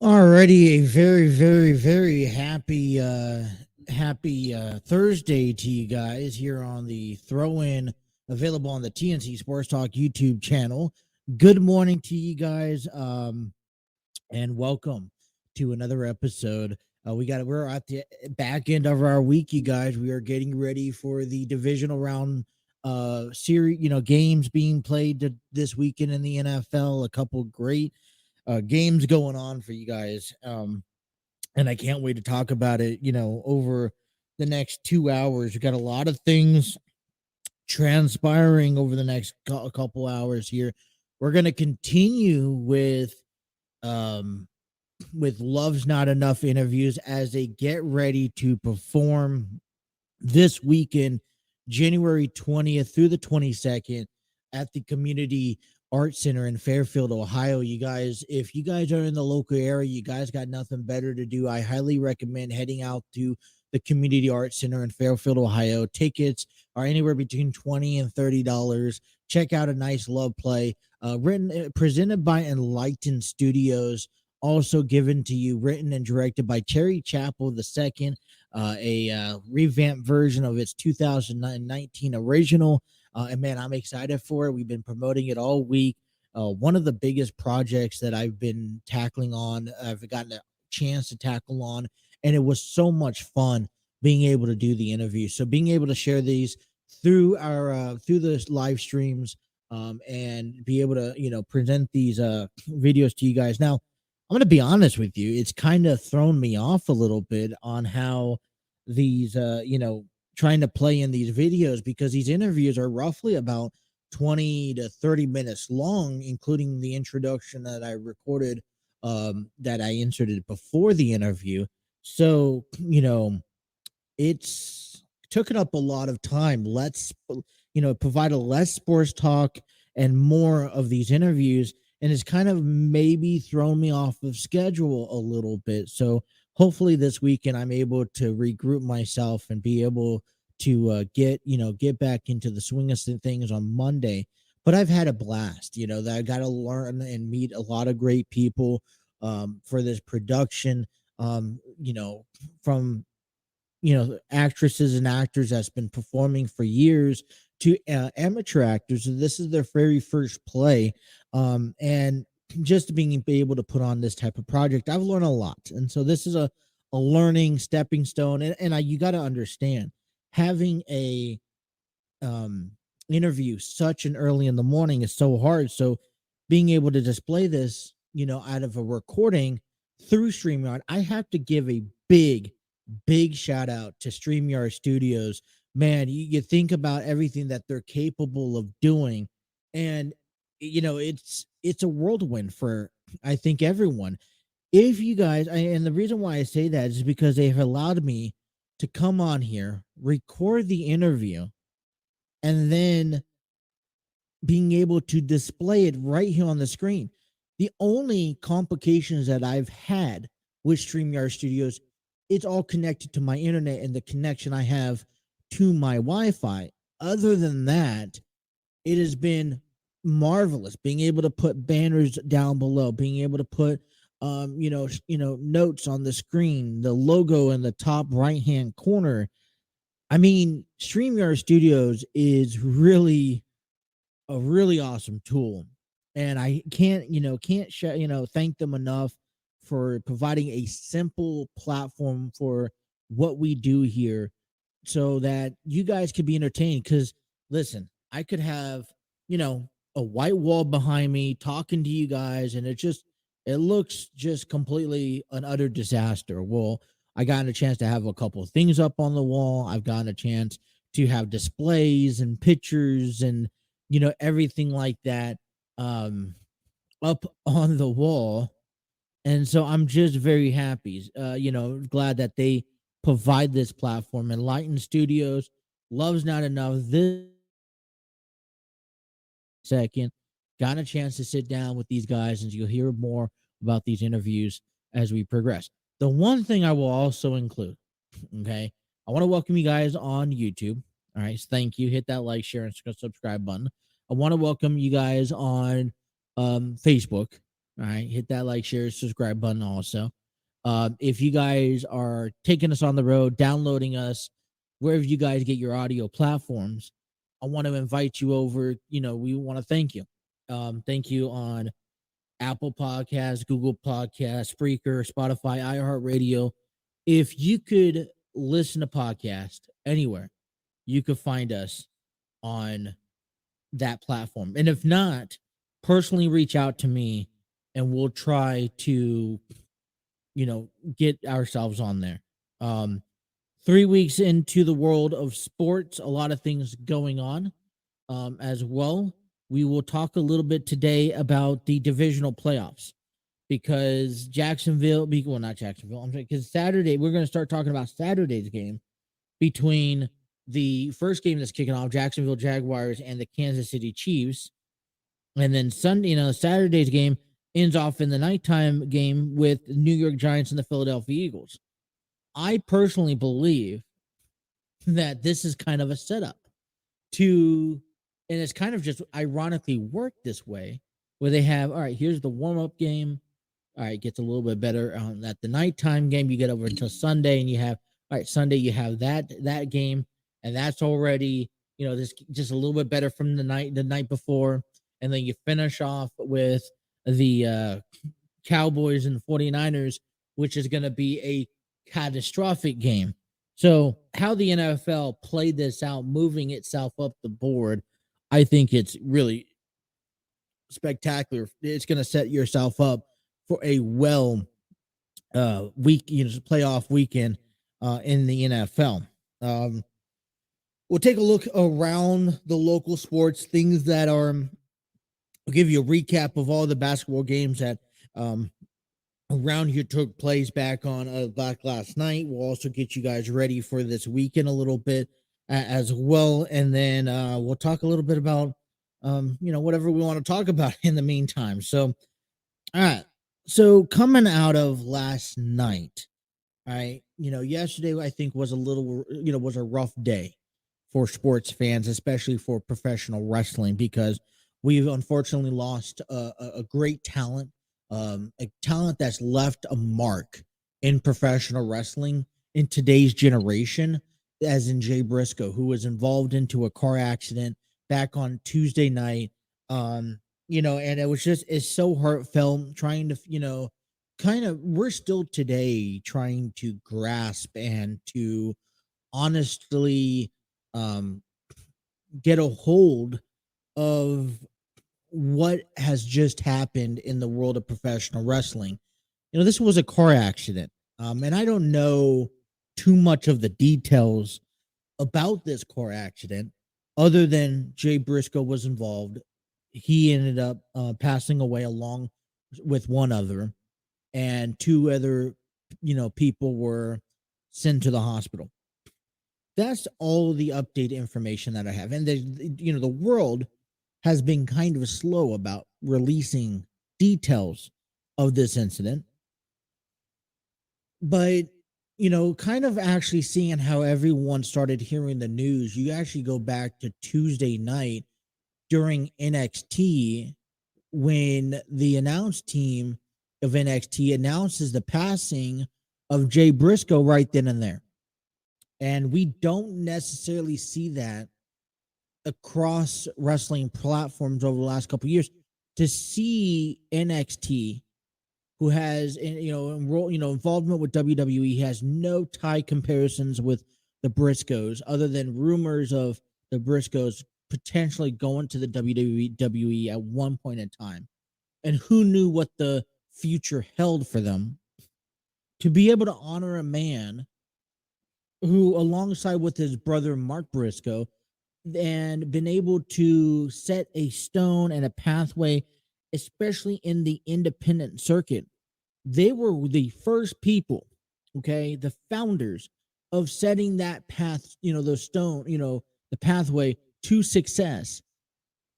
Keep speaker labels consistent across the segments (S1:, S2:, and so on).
S1: Alrighty, a very, very, very happy Thursday to you guys here on the throw-in, available on the TNC Sports Talk YouTube channel. Good morning to you guys, and welcome to another episode. We're at the back end of our week, you guys. We are getting ready for the divisional round series, games being played this weekend in the NFL. A couple great games going on for you guys, and I can't wait to talk about it over the next 2 hours. We got a lot of things transpiring over the next couple hours here. We're going to continue with Love's Not Enough interviews as they get ready to perform this weekend, January 20th through the 22nd at the Community Art Center in Fairfield, Ohio. You guys, if you guys are in the local area, you guys got nothing better to do, I highly recommend heading out to the Community Art Center in Fairfield, Ohio. Tickets are anywhere between $20 and $30. Check out a nice love play, presented by Elightened Studios, also given to you, written and directed by Terry Chappell II, a revamped version of its 2019 original. And man, I'm excited for it. We've been promoting it all week. One of the biggest projects that I've been tackling on, I've gotten a chance to tackle on, and it was so much fun being able to do the interview. So being able to share these through our through the live streams, and be able to present these videos to you guys. Now, I'm going to be honest with you. It's kind of thrown me off a little bit on how these trying to play in these videos, because these interviews are roughly about 20 to 30 minutes long, including the introduction that I recorded, that I inserted before the interview. So, it's taken up a lot of time. Let's, provide a less sports talk and more of these interviews. And it's kind of maybe thrown me off of schedule a little bit. So hopefully this weekend I'm able to regroup myself and be able to get back into the swing of things on Monday. But I've had a blast, that I got to learn and meet a lot of great people for this production, from actresses and actors that's been performing for years to amateur actors. So this is their very first play. And just being able to put on this type of project, I've learned a lot. And so this is a learning stepping stone. And you got to understand, having a interview such an early in the morning is so hard. So being able to display this, out of a recording through StreamYard, I have to give a big shout out to StreamYard Studios. Man, you think about everything that they're capable of doing, and it's a whirlwind for, I think, everyone. If you guys, and the reason why I say that is because they've allowed me to come on here, record the interview, and then being able to display it right here on the screen. The only complications that I've had with StreamYard Studios, it's all connected to my internet and the connection I have to my Wi-Fi. Other than that, it has been marvelous being able to put banners down below, being able to put notes on the screen, the logo in the top right hand corner. I mean, StreamYard Studios is really a really awesome tool, and I can't thank them enough for providing a simple platform for what we do here, so that you guys could be entertained. Because listen, I could have a white wall behind me talking to you guys, and it looks just completely an utter disaster. Well, I gotten a chance to have a couple of things up on the wall. I've gotten a chance to have displays and pictures and, everything like that up on the wall. And so I'm just very happy, glad that they provide this platform. Elightened Studios, Love's Not Enough. This second, got a chance to sit down with these guys, and you'll hear more about these interviews as we progress. The one thing I will also include, okay, I want to welcome you guys on YouTube. All right, so thank you. Hit that like, share, and subscribe button. I want to welcome you guys on Facebook. All right, hit that like, share, subscribe button also. If you guys are taking us on the road, downloading us, wherever you guys get your audio platforms, I want to invite you over. We want to thank you. Thank you on Apple Podcasts, Google Podcasts, Spreaker, Spotify, iHeartRadio. If you could listen to podcast anywhere, you could find us on that platform. And if not, personally reach out to me and we'll try to, get ourselves on there. 3 weeks into the world of sports, a lot of things going on as well. We will talk a little bit today about the divisional playoffs because not Jacksonville, because Saturday, we're going to start talking about Saturday's game between the first game that's kicking off, Jacksonville Jaguars and the Kansas City Chiefs. And then Sunday, Saturday's game ends off in the nighttime game with the New York Giants and the Philadelphia Eagles. I personally believe that this is kind of a setup and it's kind of just ironically worked this way, where they have, all right, here's the warm-up game. All right, gets a little bit better at the nighttime game. You get over until Sunday, and you have, all right, Sunday you have that game, and that's already, this just a little bit better from the night before, and then you finish off with the Cowboys and 49ers, which is going to be a catastrophic game. So how the NFL played this out, moving itself up the board, I think it's really spectacular. It's going to set yourself up for a playoff weekend in the NFL. We'll take a look around the local sports, things that are, I'll give you a recap of all the basketball games that around here took place back last night. We'll also get you guys ready for this weekend a little bit as well. And then we'll talk a little bit about, whatever we want to talk about in the meantime. So, all right. So coming out of last night, all right, yesterday I think was was a rough day for sports fans, especially for professional wrestling, because we've unfortunately lost a great talent, a talent that's left a mark in professional wrestling in today's generation, as in Jay Briscoe, who was involved into a car accident back on Tuesday night. And it's so heartfelt, trying to, we're still today trying to grasp and to honestly get a hold of what has just happened in the world of professional wrestling. This was a car accident. And I don't know too much of the details about this car accident other than Jay Briscoe was involved. He ended up passing away along with one other, and two other, people were sent to the hospital. That's all the update information that I have. And the world has been kind of slow about releasing details of this incident. But, kind of actually seeing how everyone started hearing the news, you actually go back to Tuesday night during NXT when the announced team of NXT announces the passing of Jay Briscoe right then and there. And we don't necessarily see that across wrestling platforms over the last couple of years. To see NXT, who has involvement with WWE, has no tie comparisons with the Briscoes, other than rumors of the Briscoes potentially going to the WWE at one point in time, and who knew what the future held for them. to be able to honor a man who, alongside with his brother Mark Briscoe, and been able to set a stone and a pathway, especially in the independent circuit. They were the first people, okay, the founders of setting that path, those stone, the pathway to success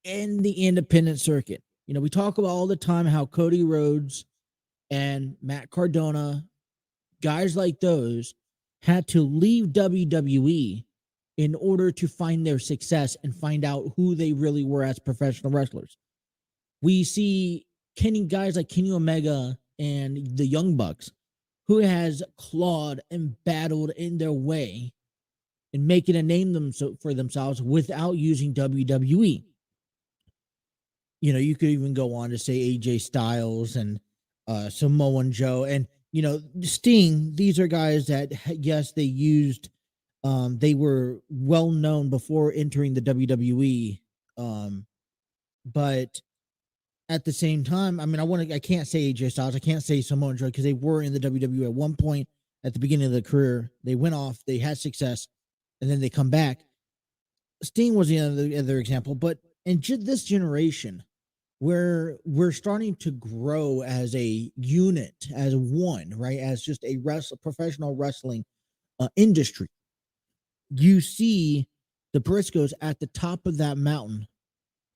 S1: in the independent circuit. We talk about all the time how Cody Rhodes and Matt Cardona, guys like those, had to leave WWE in order to find their success and find out who they really were as professional wrestlers. We see guys like Kenny Omega and the Young Bucks, who has clawed and battled in their way and making a name for themselves without using WWE. You could even go on to say AJ Styles and Samoa Joe and, Sting. These are guys that, yes, they used, they were well known before entering the WWE. But at the same time, I can't say AJ Styles, I can't say Samoa Joe, because they were in the WWE at one point at the beginning of their career. They went off, they had success, and then they come back. Sting was the other example, but in this generation, where we're starting to grow as a unit, as one, right? As just a professional wrestling industry. You see the Briscoes at the top of that mountain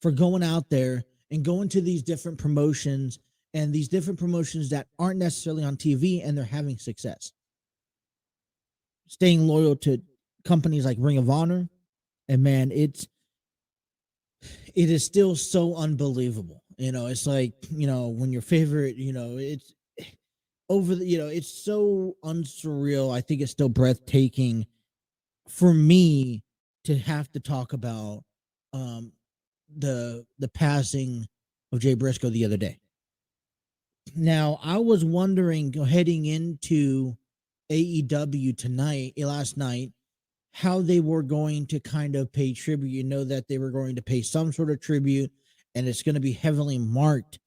S1: for going out there and going to these different promotions, and these different promotions that aren't necessarily on TV, and they're having success. Staying loyal to companies like Ring of Honor, and man, it is still so unbelievable. It's like, when your favorite, it's over the, it's so unsurreal. I think it's still breathtaking for me to have to talk about the passing of Jay Briscoe the other day. Now, I was wondering, heading into AEW last night, how they were going to kind of pay tribute. That they were going to pay some sort of tribute, and it's going to be heavily marked.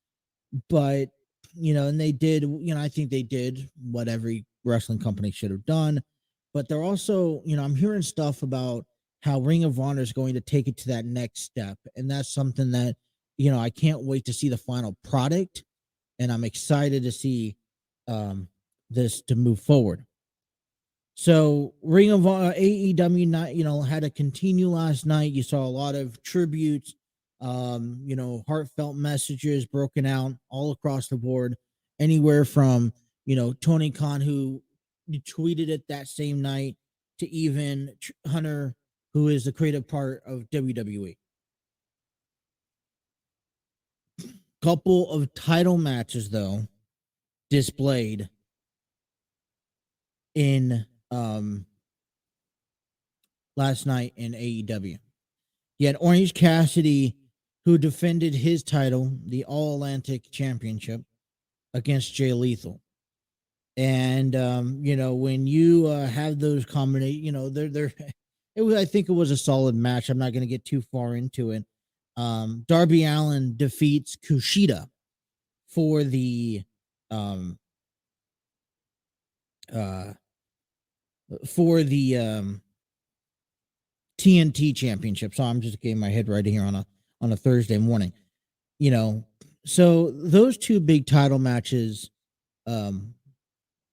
S1: But, and they did, I think they did what every wrestling company should have done. But they're also, I'm hearing stuff about how Ring of Honor is going to take it to that next step. And that's something that, I can't wait to see the final product. And I'm excited to see this to move forward. So Ring of Honor, AEW, had to continue last night. You saw a lot of tributes, heartfelt messages broken out all across the board, anywhere from, Tony Khan, who tweeted it that same night, to even Hunter, who is the creative part of WWE. Couple of title matches, though, displayed in last night in AEW. You had Orange Cassidy, who defended his title, the All Atlantic Championship, against Jay Lethal. And when you have those combinations, I think it was a solid match. I'm not going to get too far into it. Darby Allin defeats Kushida for the TNT Championship. So I'm just getting my head right here on a Thursday morning. So those two big title matches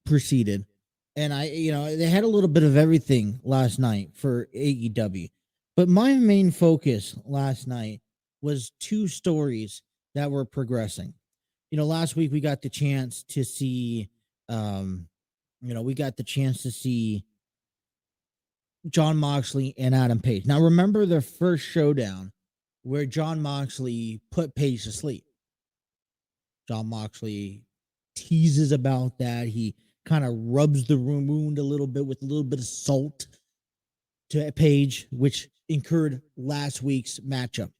S1: proceeded, and they had a little bit of everything last night for AEW. But my main focus last night was two stories that were progressing. Last week we got the chance to see Jon Moxley and Adam Page. Now, remember their first showdown where Jon Moxley put Page to sleep. Jon Moxley teases about that. He kind of rubs the wound a little bit with a little bit of salt to Page, which incurred last week's matchup.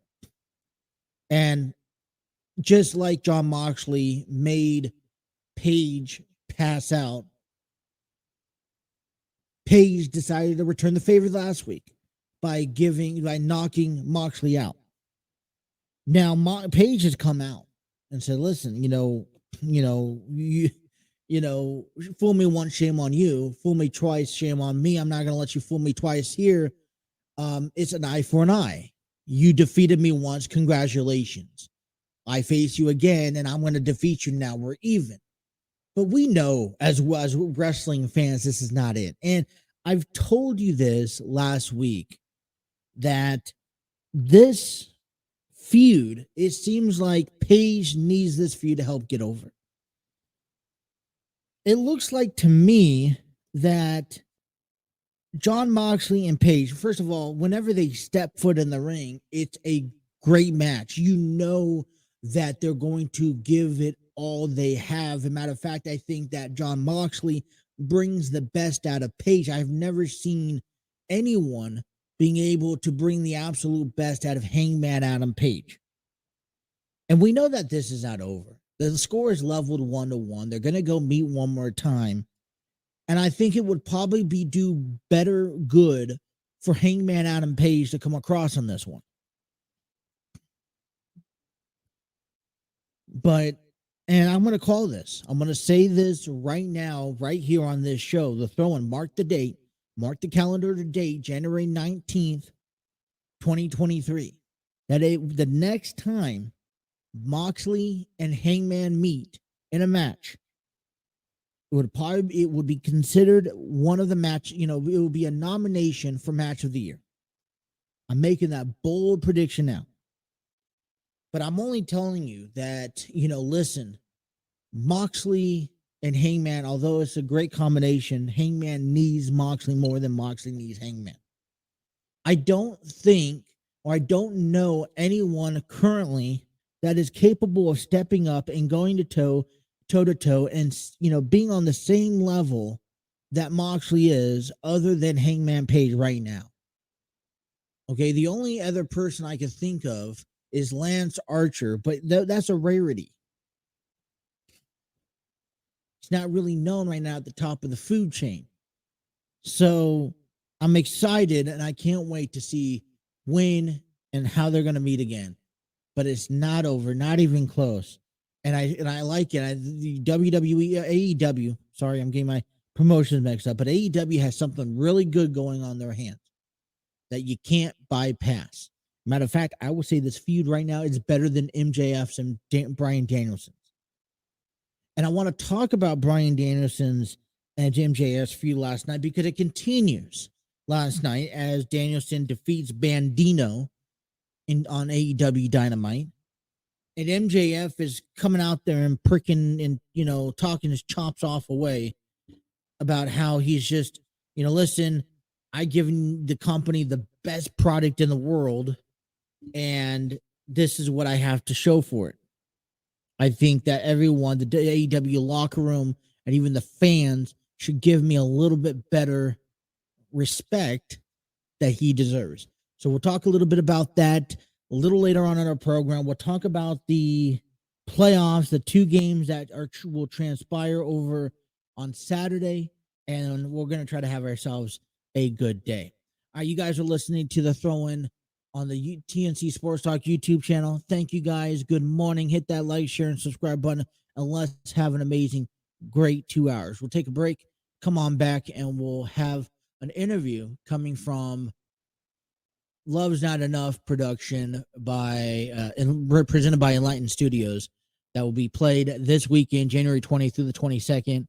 S1: And just like Jon Moxley made Page pass out, Page decided to return the favor last week by knocking Moxley out. Now, Page has come out and said, listen, fool me once, shame on you. Fool me twice, shame on me. I'm not going to let you fool me twice here. It's an eye for an eye. You defeated me once. Congratulations. I face you again, and I'm going to defeat you now. We're even. But we know as well as wrestling fans, this is not it. And I've told you this last week that this feud, it seems like Paige needs this feud to help get over. It looks like to me that Jon Moxley and Paige, first of all, whenever they step foot in the ring, it's a great match. You know that they're going to give it all they have. As a matter of fact, I think that Jon Moxley brings the best out of Paige. I've never seen anyone being able to bring the absolute best out of Hangman Adam Page. And we know that this is not over. The score is leveled 1-1. They're going to go meet one more time. And I think it would probably do better good for Hangman Adam Page to come across on this one. And I'm going to call this. I'm going to say this right now, right here on this show. The throw-in, mark the date. Mark the calendar to date, January 19th, 2023. The next time Moxley and Hangman meet in a match, it would be considered one of the match, it would be a nomination for match of the year. I'm making that bold prediction now. But I'm only telling you that, listen, Moxley and Hangman, although it's a great combination, Hangman needs Moxley more than Moxley needs Hangman. I don't know anyone currently that is capable of stepping up and going to toe to toe and, being on the same level that Moxley is other than Hangman Page right now. Okay, the only other person I could think of is Lance Archer, but that's a rarity. It's not really known right now at the top of the food chain. So I'm excited, and I can't wait to see when and how they're going to meet again. But it's not over, not even close. And I like it. The WWE, AEW, sorry, I'm getting my promotions mixed up, but AEW has something really good going on their hands that you can't bypass. Matter of fact, I would say this feud right now is better than MJF's and Bryan Danielson's. And I want to talk about Bryan Danielson's and MJF's feud last night because it continues last night as Danielson defeats Bandido on AEW Dynamite. And MJF is coming out there and pricking and, talking his chops off away about how he's just, listen, I given the company the best product in the world, and this is what I have to show for it. I think that everyone, the AEW locker room, and even the fans should give me a little bit better respect that he deserves. So we'll talk a little bit about that a little later on in our program. We'll talk about the playoffs, the two games that will transpire over on Saturday, and we're going to try to have ourselves a good day. All right, you guys are listening to the throw-in on the TNC Sports Talk YouTube channel. Thank you guys. Good morning. Hit that like, share, and subscribe button, and let's have an amazing, great 2 hours. We'll take a break, come on back, and we'll have an interview coming from Love's Not Enough production presented by Elightened Studios that will be played this weekend, January 20th through the 22nd,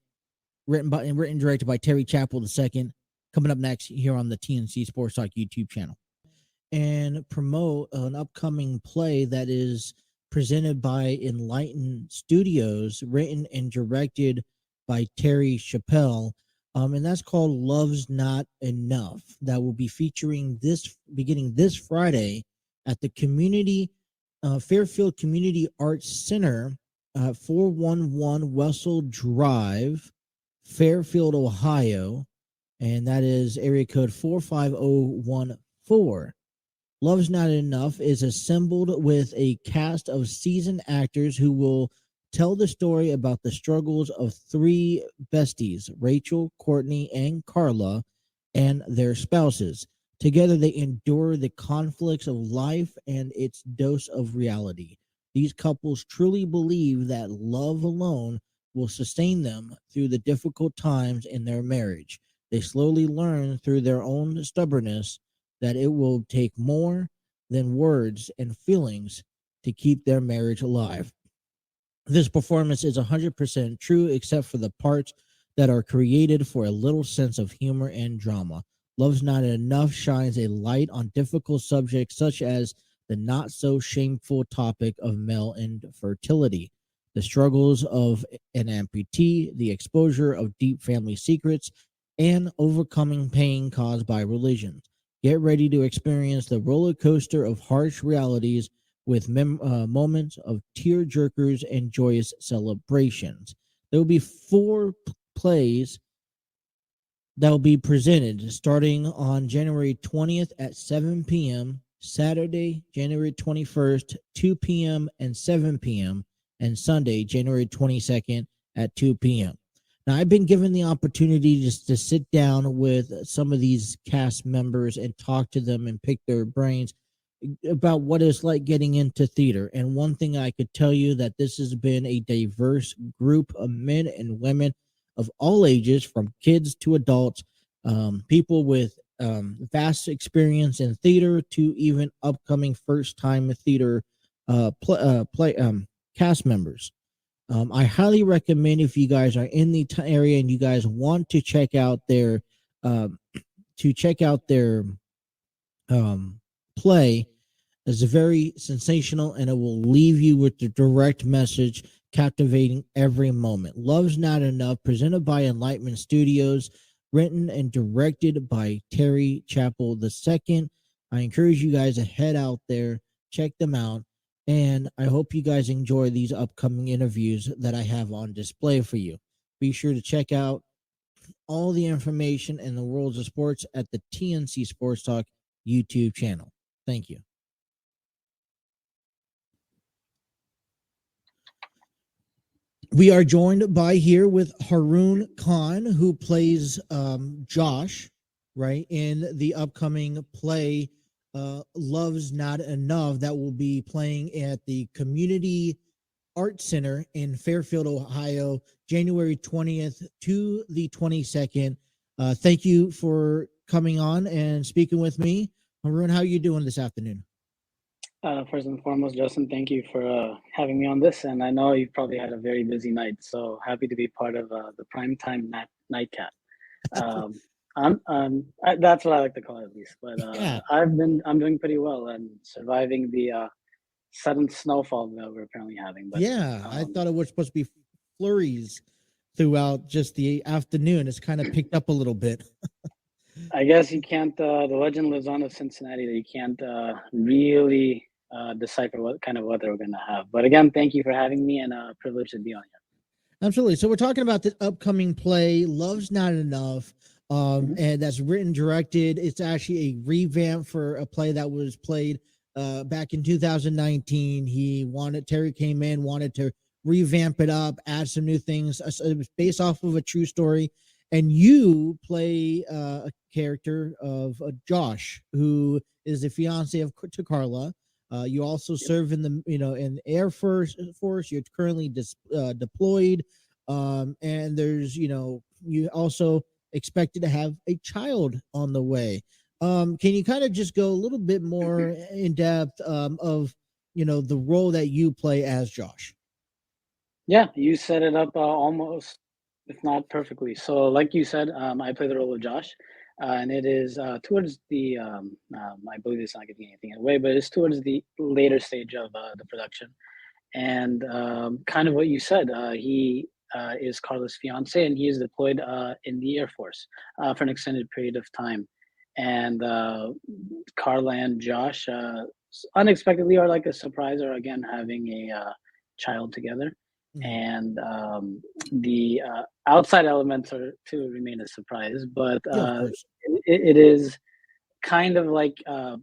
S1: written and directed by Terry Chappell II, coming up next here on the TNC Sports Talk YouTube channel. And promote an upcoming play that is presented by Elightened Studios, written and directed by Terry Chappell. And that's called Love's Not Enough. That will be featuring beginning this Friday at the Fairfield Community Arts Center, 411 Wessel Drive, Fairfield, Ohio. And that is area code 45014. Love's Not Enough is assembled with a cast of seasoned actors who will tell the story about the struggles of three besties, Rachel, Courtney, and Carla, and their spouses. Together, they endure the conflicts of life and its dose of reality. These couples truly believe that love alone will sustain them through the difficult times in their marriage. They slowly learn through their own stubbornness that it will take more than words and feelings to keep their marriage alive. This performance is 100% true, except for the parts that are created for a little sense of humor and drama. Love's Not Enough shines a light on difficult subjects such as the not so shameful topic of male infertility, the struggles of an amputee, the exposure of deep family secrets, and overcoming pain caused by religions. Get ready to experience the roller coaster of harsh realities with moments of tear jerkers and joyous celebrations. There will be four plays that will be presented starting on January 20th at 7 p.m., Saturday, January 21st, 2 p.m. and 7 p.m., and Sunday, January 22nd at 2 p.m. Now, I've been given the opportunity just to sit down with some of these cast members and talk to them and pick their brains about what it's like getting into theater. And one thing I could tell you that this has been a diverse group of men and women of all ages, from kids to adults, people with vast experience in theater to even upcoming first-time theater cast members. I highly recommend, if you guys are in the area and you guys want to check out their play, is very sensational, and it will leave you with the direct message, captivating every moment. Love's Not Enough, presented by Elightened Studios, written and directed by Terry Chappell II. I encourage you guys to head out there, check them out, and I hope you guys enjoy these upcoming interviews that I have on display for you. Be sure to check out all the information in the worlds of sports at the TNC Sports Talk YouTube channel. Thank you. We are joined by here with Haroon Khan, who plays Josh, right, in the upcoming play Love's Not Enough, that will be playing at the Community Art Center in Fairfield, Ohio, January 20th to the 22nd. Thank you for coming on and speaking with me. Haroon, how are you doing this afternoon?
S2: First and foremost, Justin, thank you for having me on this. And I know you've probably had a very busy night, so happy to be part of the primetime nightcap. That's what I like to call it, at least. But
S1: Yeah.
S2: I'm doing pretty well and surviving the sudden snowfall that we're apparently having. But
S1: Yeah, I thought it was supposed to be flurries throughout just the afternoon. It's kind of picked up a little bit.
S2: I guess you can't. The legend lives on of Cincinnati that you can't really decipher what kind of weather we're going to have. But again, thank you for having me, and privileged to be on here.
S1: Absolutely. So we're talking about the upcoming play, Love's Not Enough, and that's written, directed. It's actually a revamp for a play that was played back in 2019. Terry came in, wanted to revamp it up, add some new things. It was based off of a true story. And you play a character of Josh, who is the fiance to Carla. You also serve in the in the Air Force. You're currently deployed, and there's you also expected to have a child on the way. Can you kind of just go a little bit more in depth of the role that you play as Josh?
S2: Yeah, you set it up almost, if not perfectly. So, like you said, I play the role of Josh, and it is towards the. I believe it's not giving anything away, but it's towards the later stage of the production, and kind of what you said. He is Carla's fiance, and he is deployed in the Air Force for an extended period of time, and Carla and Josh unexpectedly are like a surprise, or again having a child together. And the outside elements are to remain a surprise, but it is kind of like a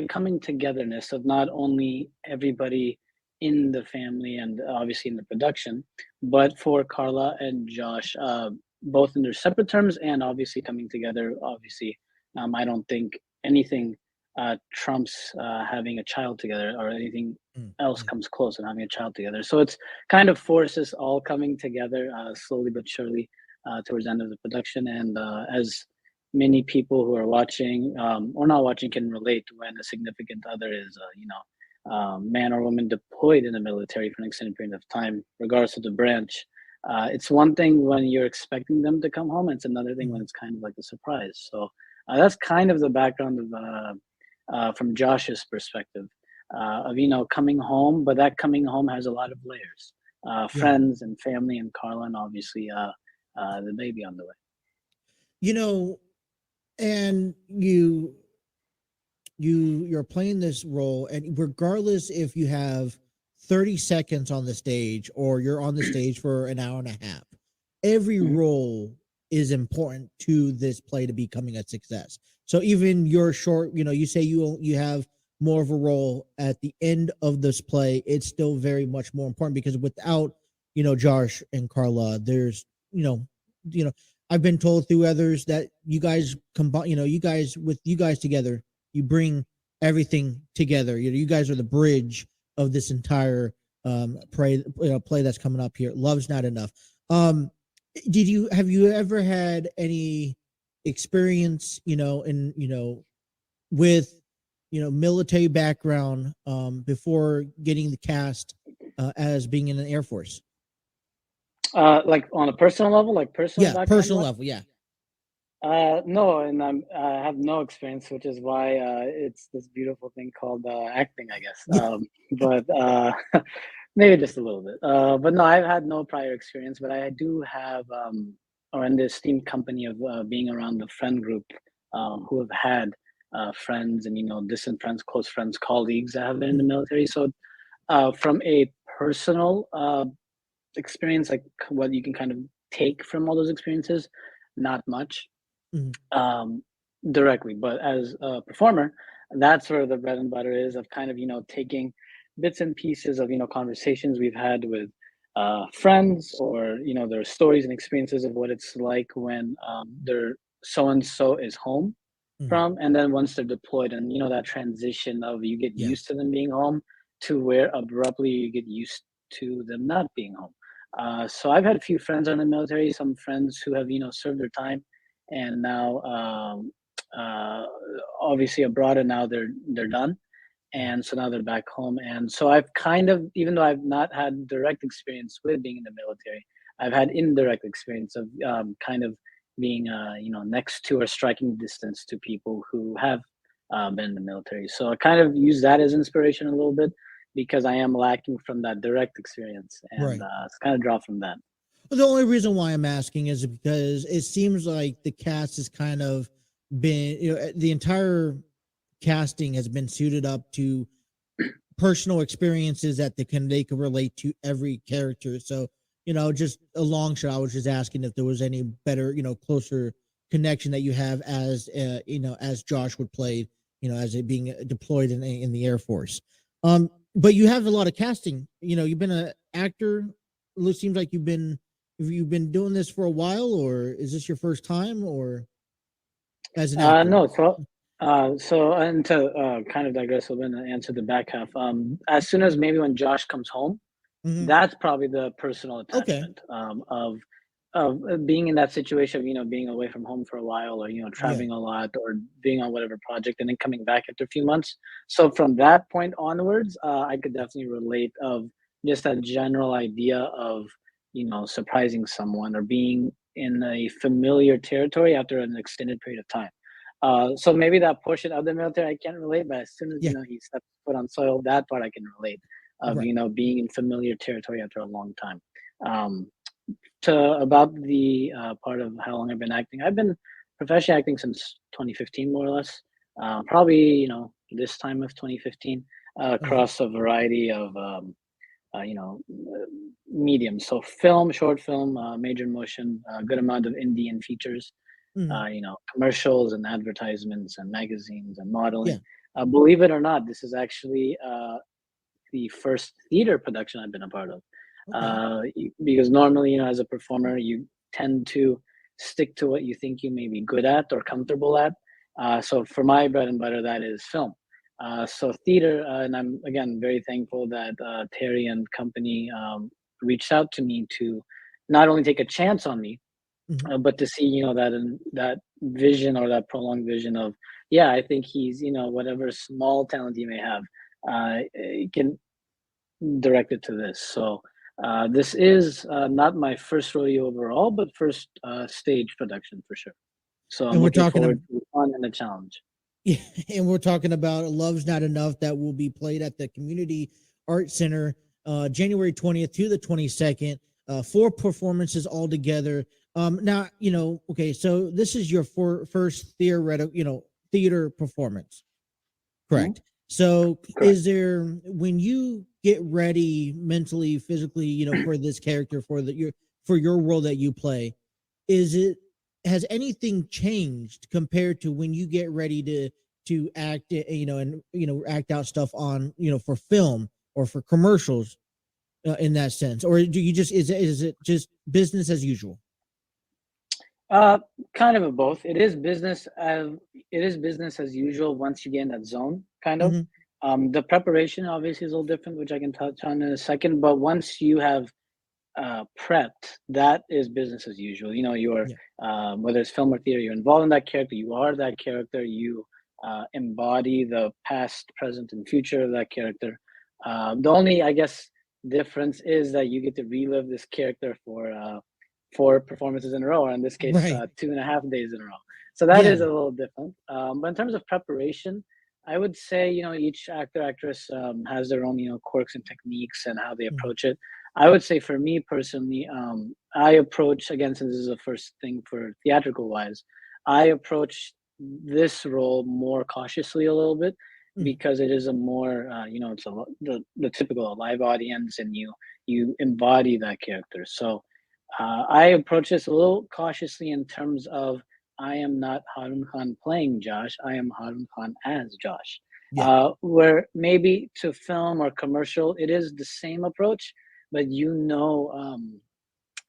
S2: coming togetherness of not only everybody in the family and obviously in the production, but for Carla and Josh, both in their separate terms and obviously coming together. Obviously, I don't think anything trumps having a child together, or anything else
S1: Yeah.
S2: comes close and having a child together. So it's kind of forces all coming together slowly but surely towards the end of the production. And as many people who are watching or not watching can relate, when a significant other is, man or woman deployed in the military for an extended period of time, regardless of the branch. It's one thing when you're expecting them to come home. It's another thing when
S1: Mhm.
S2: it's kind of like a surprise. So that's kind of the background of from Josh's perspective of coming home, but that coming home has a lot of layers,
S1: Yeah.
S2: friends and family and Carla, and obviously the baby on the way.
S1: You know, and you're playing this role, and regardless if you have 30 seconds on the stage or you're on the stage for an hour and a half, every
S2: Mhm.
S1: role is important to this play to becoming a success. So even your short, you say you have more of a role at the end of this play, it's still very much more important, because without Josh and Carla, there's you know I've been told through others that you guys combine, you guys together, you bring everything together. You guys are the bridge of this entire play that's coming up here. Love's Not Enough. Um, have you ever had any experience, with military background before getting the cast as being in the Air Force?
S2: Like on a personal level, like personal
S1: Yeah,
S2: background
S1: personal
S2: wise.
S1: level. Yeah.
S2: No, and I have no experience, which is why it's this beautiful thing called acting, I guess.
S1: Yeah.
S2: But maybe just a little bit. But no, I've had no prior experience, but I do have, or in the esteemed company of being around the friend group who have had friends and distant friends, close friends, colleagues that have been in the military. So from a personal experience, like what you can kind of take from all those experiences, not much
S1: Mhm.
S2: um, directly, but as a performer, that's where the bread and butter is of kind of taking bits and pieces of conversations we've had with friends, or their stories and experiences of what it's like when their so and so is home
S1: Mhm.
S2: from, and then once they're deployed, and that transition of you get
S1: Yeah.
S2: used to them being home to where abruptly you get used to them not being home. So I've had a few friends in the military, some friends who have served their time and now uh, obviously abroad, and now they're done,
S1: Mhm.
S2: and so now they're back home. And so I've kind of, even though I've not had direct experience with being in the military, I've had indirect experience of kind of being next to or striking distance to people who have been in the military. So I kind of use that as inspiration a little bit, because I am lacking from that direct experience, and
S1: Right.
S2: it's kind of draw from that.
S1: The only reason why I'm asking is because it seems like the cast has kind of been, the entire casting has been suited up to personal experiences that they can relate to every character. So, just a long shot, I was just asking if there was any better, closer connection that you have as, as Josh would play, as it being deployed in the Air Force. But you have a lot of casting. You've been an actor. It seems like you've been doing this for a while, or is this your first time, or as an actor?
S2: No, and to kind of digress a little bit and answer the back half. As soon as maybe when Josh comes home,
S1: Mm-hmm.
S2: that's probably the personal
S1: Okay.
S2: attachment of being in that situation of being away from home for a while, or
S1: Yeah.
S2: traveling a lot, or being on whatever project and then coming back after a few months. So from that point onwards, I could definitely relate of just that general idea of surprising someone or being in a familiar territory after an extended period of time. So maybe that portion of the military I can't relate, but as soon as
S1: Yeah.
S2: he steps foot on soil, that part I can relate of
S1: Right.
S2: being in familiar territory after a long time. Um, to about the part of how long I've been acting, I've been professionally acting since 2015, more or less. Probably this time of 2015,
S1: Okay.
S2: across a variety of mediums. So film, short film, major motion, a good amount of indie and features,
S1: Mhm.
S2: commercials and advertisements and magazines and
S1: Yeah.
S2: modeling. Believe it or not, this is actually the first theater production I've been a part of.
S1: Okay.
S2: Because normally, as a performer, you tend to stick to what you think you may be good at or comfortable at. So for my bread and butter, that is film. So theater, and I'm again very thankful that Terry and company reached out to me to not only take a chance on me,
S1: Mhm.
S2: but to see that vision, or that prolonged vision of, yeah, I think he's, whatever small talent he may have, he can direct it to this. So this is not my first rodeo overall, but first stage production for sure. So I'm
S1: And we're
S2: looking
S1: talking
S2: forward to the fun and the challenge.
S1: Yeah, and we're talking about Love's Not Enough that will be played at the Community Art Center January 20th to the 22nd. 4 performances altogether. Now, okay, so this is your first theoretical, theater performance,
S2: Mhm.
S1: correct? So
S2: Correct.
S1: is there, when you get ready mentally, physically, for this character, for your role that you play, is it has anything changed compared to when you get ready to act, and act out stuff on, for film or for commercials, in that sense, or do you just is it just business as usual?
S2: Uh, Kind of a both. It is business as usual once you get in that zone, kind of.
S1: Hmm.
S2: The preparation obviously is a little different, which I can touch on in a second. But once you have prepped, that is business as usual. You're
S1: Yeah.
S2: whether it's film or theater, you're involved in that character. You are that character. You embody the past, present, and future of that character. The only, I guess, difference is that you get to relive this character for 4 performances in a row, or in this case,
S1: Right.
S2: 2.5 days in a row. So that
S1: Yeah.
S2: is a little different. But in terms of preparation, I would say, each actor, actress has their own, quirks and techniques and how they
S1: Mhm.
S2: approach it. I would say for me personally, I approach, again, since this is the first thing for theatrical wise, I approach this role more cautiously a little bit,
S1: Mhm.
S2: because it is a more, it's the typical live audience, and you embody that character. So I approach this a little cautiously in terms of, I am not Harun Khan playing Josh. I am Harun Khan as Josh.
S1: Yeah.
S2: Where maybe to film or commercial, it is the same approach, but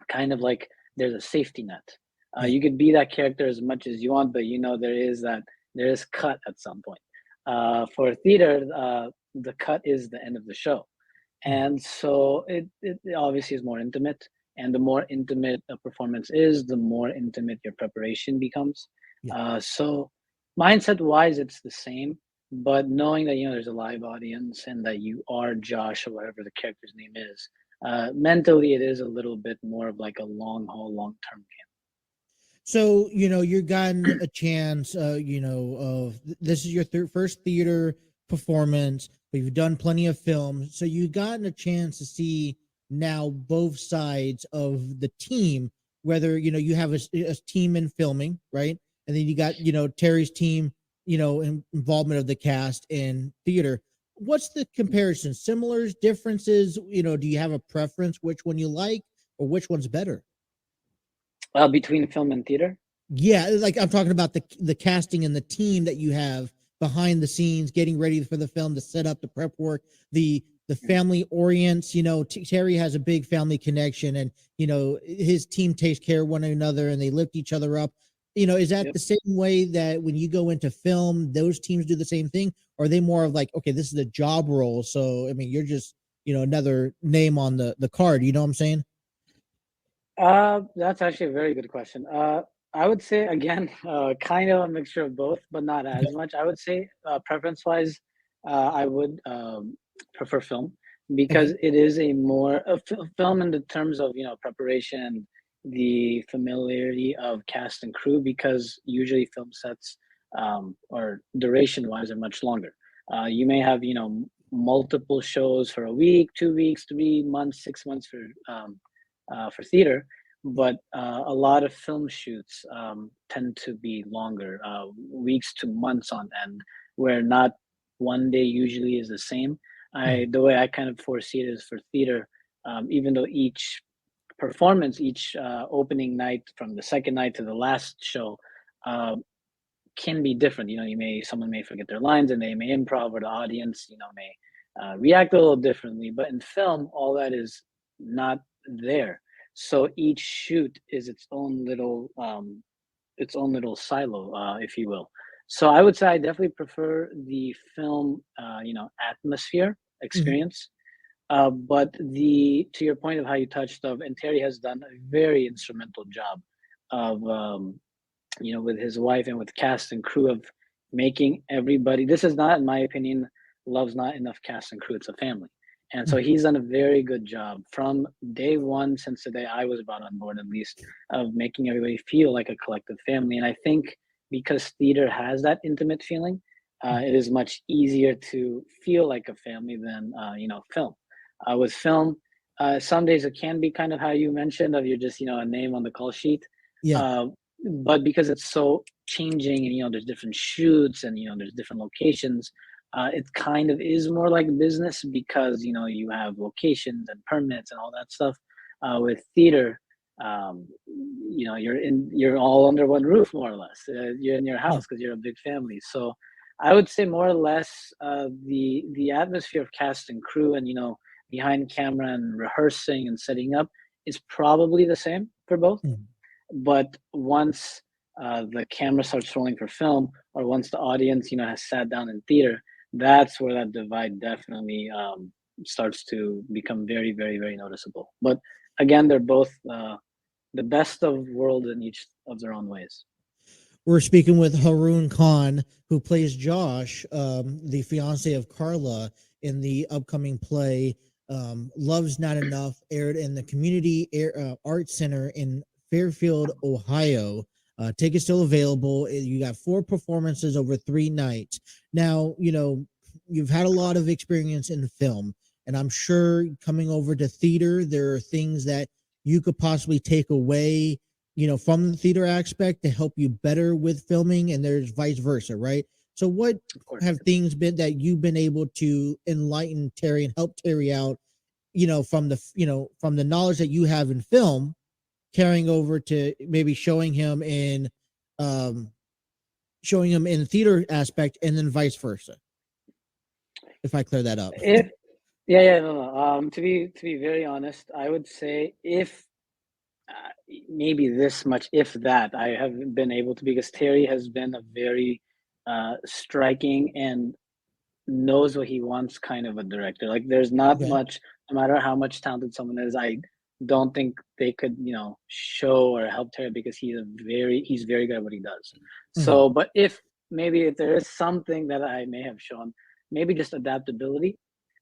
S2: kind of like there's a safety net.
S1: Yeah.
S2: You could be that character as much as you want, but there is cut at some point. For theater, the cut is the end of the show,
S1: Mhm.
S2: and so it obviously is more intimate. And the more intimate a performance is, the more intimate your preparation becomes.
S1: Yeah.
S2: So mindset wise, it's the same, but knowing that there's a live audience, and that you are Josh, or whatever the character's name is, mentally it is a little bit more of like a long haul, long term
S1: So, you've gotten a chance, of this is your first theater performance, but you've done plenty of films. So you've gotten a chance to see now both sides of the team, whether, you have a team in filming, right? And then you got, Terry's team, involvement of the cast in theater. What's the comparison? Similars, differences? Do you have a preference, which one you like, or which one's better?
S2: between film and theater.
S1: Yeah, like I'm talking about the casting and the team that you have behind the scenes, getting ready for the film, to set up the prep work, the family orients. Terry has a big family connection, and his team takes care of one another, and they lift each other up. Is that
S2: Yep.
S1: the same way that when you go into film, those teams do the same thing? Or are they more of like, okay, this is a job role, so I mean, you're just another name on the card. You know what I'm saying?
S2: That's actually a very good question. I would say again, kind of a mixture of both, but not
S1: Okay.
S2: as much. I would say, preference-wise, I would prefer film, because
S1: Okay.
S2: it is a more film in the terms of preparation, the familiarity of cast and crew, because usually film sets, or duration-wise, are much longer. You may have multiple shows for a week, 2 weeks, 3 months, 6 months for theater,
S1: Yeah.
S2: but a lot of film shoots tend to be longer, weeks to months on end, where not one day usually is the same.
S1: Mhm.
S2: The way I kind of foresee it is for theater, even though each performance, each opening night, from the second night to the last show, uh, can be different. Someone may forget their lines, and they may improv, or the audience, may react a little differently. But in film, all that is not there. So each shoot is its own little silo, if you will. So I would say I definitely prefer the film, atmosphere
S1: Mhm.
S2: experience. But to your point of how you touched of, and Terry has done a very instrumental job of, with his wife and with cast and crew of making everybody. This is not, in my opinion, love's not enough cast and crew. It's a family, and so
S1: Mhm.
S2: he's done a very good job from day one, since the day I was brought on board, at least, of making everybody feel like a collective family. And I think because theater has that intimate feeling, it is much easier to feel like a family than film. With film, some days it can be kind of how you mentioned of you're just a name on the call sheet.
S1: Yeah.
S2: Uh, but because it's so changing and there's different shoots and there's different locations, it kind of is more like business because you have locations and permits and all that stuff. With theater, you're all under one roof, more or less. You're in your
S1: Yeah.
S2: house because you're a big family. So I would say more or less, the atmosphere of cast and crew and behind camera and rehearsing and setting up is probably the same for both.
S1: Mhm.
S2: But once the camera starts rolling for film, or once the audience, has sat down in theater, that's where that divide definitely starts to become very, very, very noticeable. But again, they're both the best of worlds in each of their own ways.
S1: We're speaking with Haroon Khan, who plays Josh, the fiance of Carla, in the upcoming play Love's Not Enough, aired in the Community Arts Center in Fairfield, Ohio. Tickets still available. You got 4 performances over 3 nights. Now, you've had a lot of experience in film, and I'm sure coming over to theater, there are things that you could possibly take away from the theater aspect to help you better with filming, and there's vice versa, right? So what
S2: Of course.
S1: have things been that you've been able to enlighten Terry and help Terry out, from the knowledge that you have in film, carrying over to maybe um showing him in theater aspect, and then vice versa, if I clear that up.
S2: If yeah, no, no. To be very honest, I would say if maybe this much, if that, I have been able to, because Terry has been a very striking and knows what he wants kind of a director. Like there's not
S1: Okay.
S2: much, no matter how much talented someone is, I don't think they could, show or help Terry because he's very good at what he does.
S1: Mhm.
S2: So, but if there is something that I may have shown, maybe just adaptability.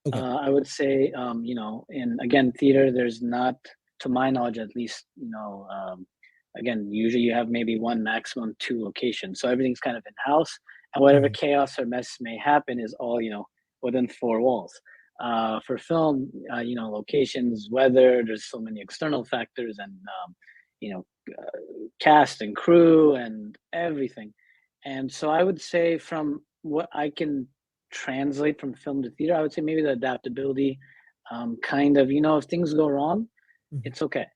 S1: Okay.
S2: I would say, in again theater, there's not, to my knowledge at least, again, usually you have maybe one, maximum two locations, so everything's kind of in house, and whatever
S1: Mhm.
S2: chaos or mess may happen is all within four walls. For film, locations, weather, there's so many external factors, and you know, cast and crew and everything. And so I would say from what I can translate from film to theater, I would say maybe the adaptability, kind of, if things go wrong,
S1: Mhm.
S2: it's okay.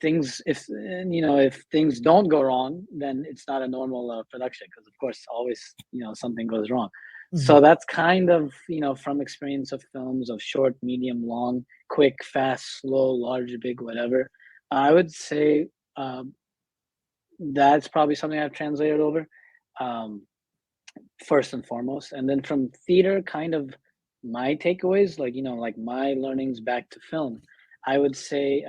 S2: Things, if, and, if things don't go wrong, then it's not a normal production because, of course, always, something goes wrong.
S1: Mhm.
S2: So that's kind of, from experience of films of short, medium, long, quick, fast, slow, large, big, whatever. I would say um, that's probably something I've translated over. Um, First and foremost, and then from theater, kind of my takeaways, like like my learnings back to film, I would say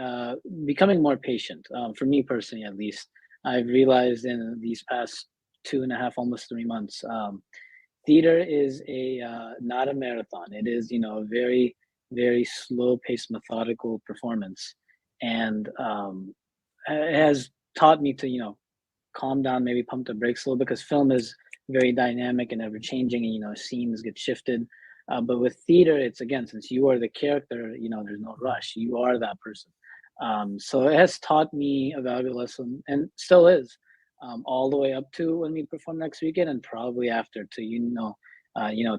S2: becoming more patient. For me personally, at least, I've realized in these past 2.5, almost 3 months, theater is a not a marathon. It is a very, very slow paced, methodical performance, and it has taught me to calm down, maybe pump the brakes a little, because film is very dynamic and ever changing, and scenes get shifted. But with theater, it's, again, since you are the character, there's no rush. You are that person. So it has taught me a valuable lesson, and still is, all the way up to when we perform next weekend, and probably after, to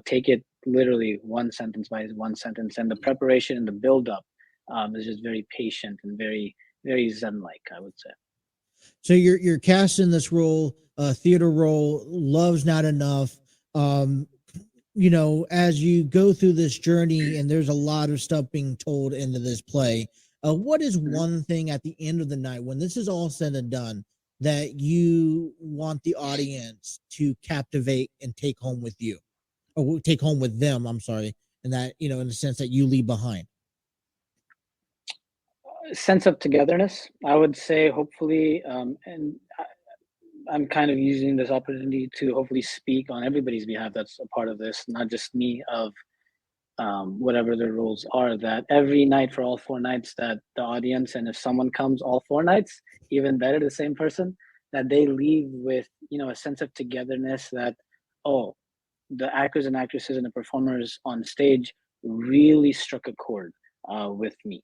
S2: take it literally one sentence by one sentence, and the preparation and the build up is just very patient and very, very zen like, I would say.
S1: So you're cast in this role, theater role. Love's Not Enough. Um, as you go through this journey, and there's a lot of stuff being told into this play. What is
S2: Mhm.
S1: one thing at the end of the night, when this is all said and done? that you want the audience to captivate and take home with you, or take home with them? I'm sorry, and that, in the sense that you leave behind.
S2: Sense of togetherness, I would say, hopefully, and I'm kind of using this opportunity to hopefully speak on everybody's behalf that's a part of this, not just me, of whatever their roles are, that every night for all 4 nights, that the audience, and if someone comes all 4 nights, even better, the same person, that they leave with, a sense of togetherness, that, oh, the actors and actresses and the performers on stage really struck a chord with me,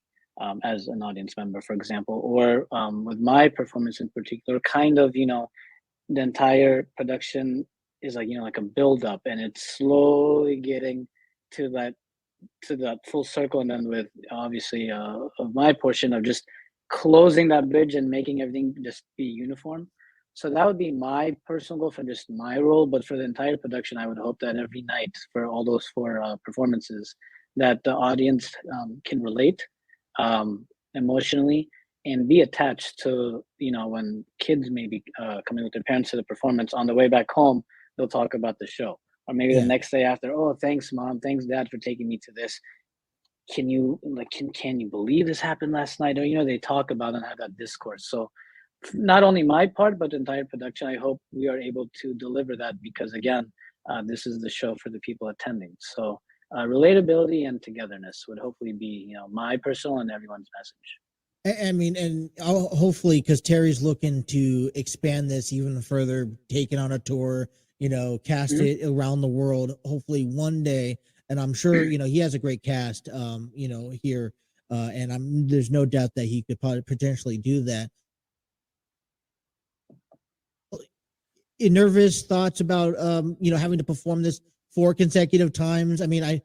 S2: as an audience member, for example, or with my performance in particular, kind of, the entire production is like, like a build up, and it's slowly getting to that full circle, and then with, obviously, of my portion of just closing that bridge and making everything just be uniform. So that would be my personal goal for just my role, but for the entire production, I would hope that every night for all those 4 performances, that the audience can relate, emotionally, and be attached to, when kids maybe coming with their parents to the performance, on the way back home, they'll talk about the show. Or maybe the
S1: Yeah.
S2: next day after, oh, thanks, mom, thanks, dad, for taking me to this. Can you, can you believe this happened last night? Or, they talk about and have that discourse. So not only my part, but the entire production, I hope we are able to deliver that, because again, this is the show for the people attending. So relatability and togetherness would hopefully be, my personal and everyone's message.
S1: I mean, and hopefully, because Terry's looking to expand this even further, taking on a tour, cast
S2: Mhm.
S1: it around the world. Hopefully, one day, and I'm sure he has a great cast, here, and there's no doubt that he could probably potentially do that. Nervous thoughts about having to perform this 4 consecutive times? I mean, I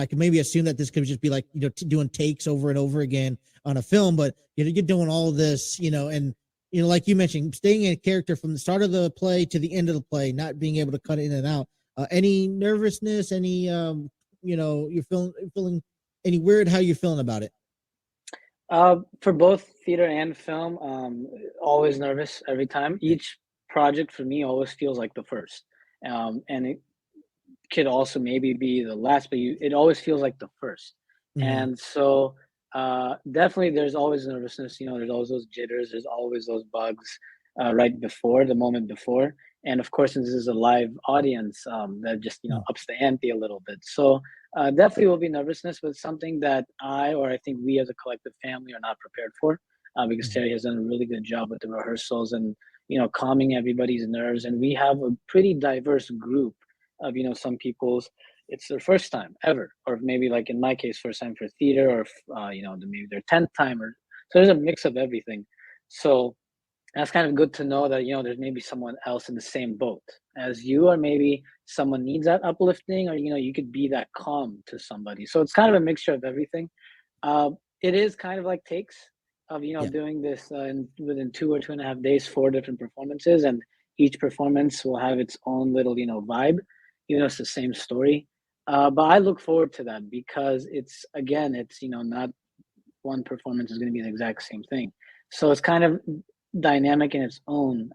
S1: can maybe assume that this could just be like doing takes over and over again on a film, but you're doing all of this, and like you mentioned, staying in a character from the start of the play to the end of the play, not being able to cut in and out. Any nervousness? Any you're feeling any weird? How you feeling about it?
S2: For both theater and film, always nervous every time. Each project for me always feels like the first, and it could also maybe be the last, but it always feels like the first.
S1: Mm-hmm.
S2: And so, definitely, there's always nervousness. There's always those jitters. There's always those bugs right before the moment before. And of course, since this is a live audience, that just ups the ante a little bit. So definitely will be nervousness, but something that I think we as a collective family are not prepared for, because
S1: Mm-hmm.
S2: Terry has done a really good job with the rehearsals and calming everybody's nerves. And we have a pretty diverse group of some people's, it's their first time ever, or maybe like in my case, first time for theater, or maybe their 10th time, or so there's a mix of everything. So that's kind of good to know that there's maybe someone else in the same boat as you, or maybe someone needs that uplifting, or you could be that calm to somebody. So it's kind of a mixture of everything. uh, it is kind of like takes of
S1: Yeah.
S2: doing this within 2 or 2.5 days, 4 different performances, and each performance will have its own little vibe, even though it's the same story. But I look forward to that, because it's not one performance is going to be the exact same thing. So it's kind of dynamic in its own,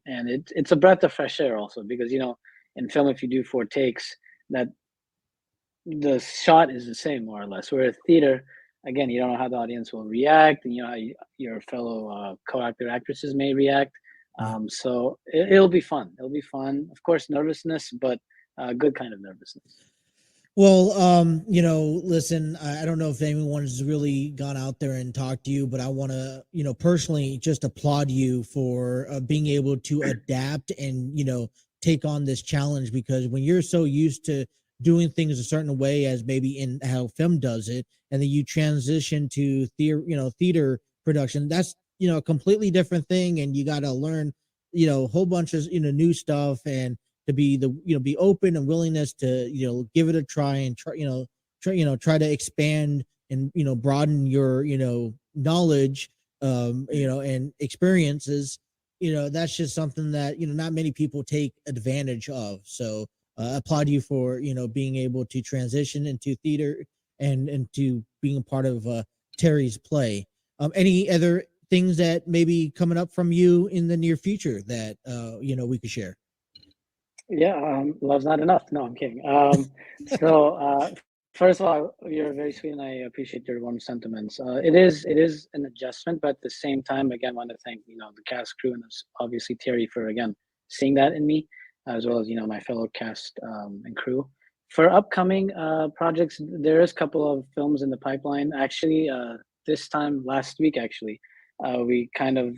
S2: and it's a breath of fresh air also, because in film, if you do 4 takes, that the shot is the same more or less. Where at theater, again, you don't know how the audience will react, and how your fellow co-actor actresses may react.
S1: Yeah.
S2: So it'll be fun. It'll be fun. Of course, nervousness, but good kind of nervousness.
S1: Well, listen, I don't know if anyone's really gone out there and talked to you, but I want to, personally just applaud you for being able to adapt and, take on this challenge, because when you're so used to doing things a certain way as maybe in how film does it, and then you transition to theater production, that's, a completely different thing. And you got to learn, a whole bunch of, new stuff, and to be be open and willingness to give it a try, and try to expand and broaden your knowledge, and experiences. That's just something that not many people take advantage of. So applaud you for being able to transition into theater and into being a part of Terry's play. Any other things that maybe coming up from you in the near future that we could share.
S2: Yeah, love's not enough. No, I'm kidding. First of all, you're very sweet, and I appreciate your warm sentiments. It is an adjustment, but at the same time, again, want to thank the cast crew and obviously Terry for again seeing that in me, as well as my fellow cast and crew. For upcoming projects, there is a couple of films in the pipeline. Actually, this time last week, we kind of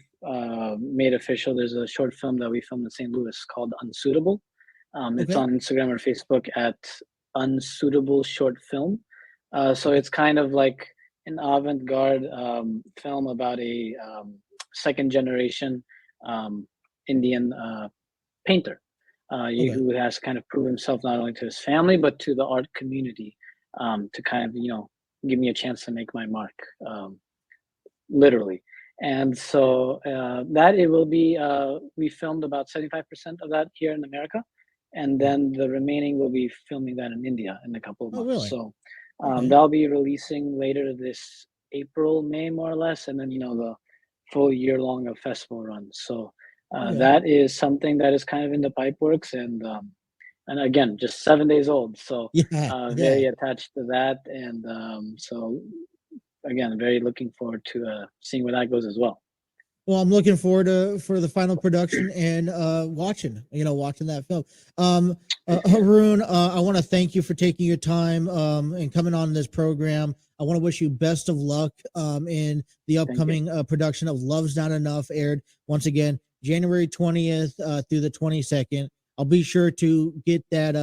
S2: made official. There's a short film that we filmed in St. Louis called Unsuitable. It's
S1: Okay.
S2: on Instagram or Facebook at Unsuitable Short Film. So it's kind of like an avant-garde film about a second generation Indian painter
S1: Okay.
S2: who has kind of proved himself not only to his family but to the art community to kind of give me a chance to make my mark, literally. And so that it will be we filmed about 75% of that here in America, and
S1: Mhm.
S2: then the remaining will be filming that in India in a couple of
S1: Oh,
S2: months.
S1: really?
S2: So
S1: Okay.
S2: that'll be releasing later this April, May, more or less, and then the full year long of festival run. So
S1: Okay.
S2: that is something that is kind of in the pipe works, and again, just 7 days old. So
S1: Yeah. Yeah.
S2: very attached to that, and so again, very looking forward to seeing where that goes as well.
S1: Well, I'm looking forward to for the final production and watching that film. Haroon, I want to thank you for taking your time and coming on this program. I want to wish you best of luck in the
S2: Thank you.
S1: upcoming production of Love's Not Enough, aired once again January 20th through the 22nd. I'll be sure to get that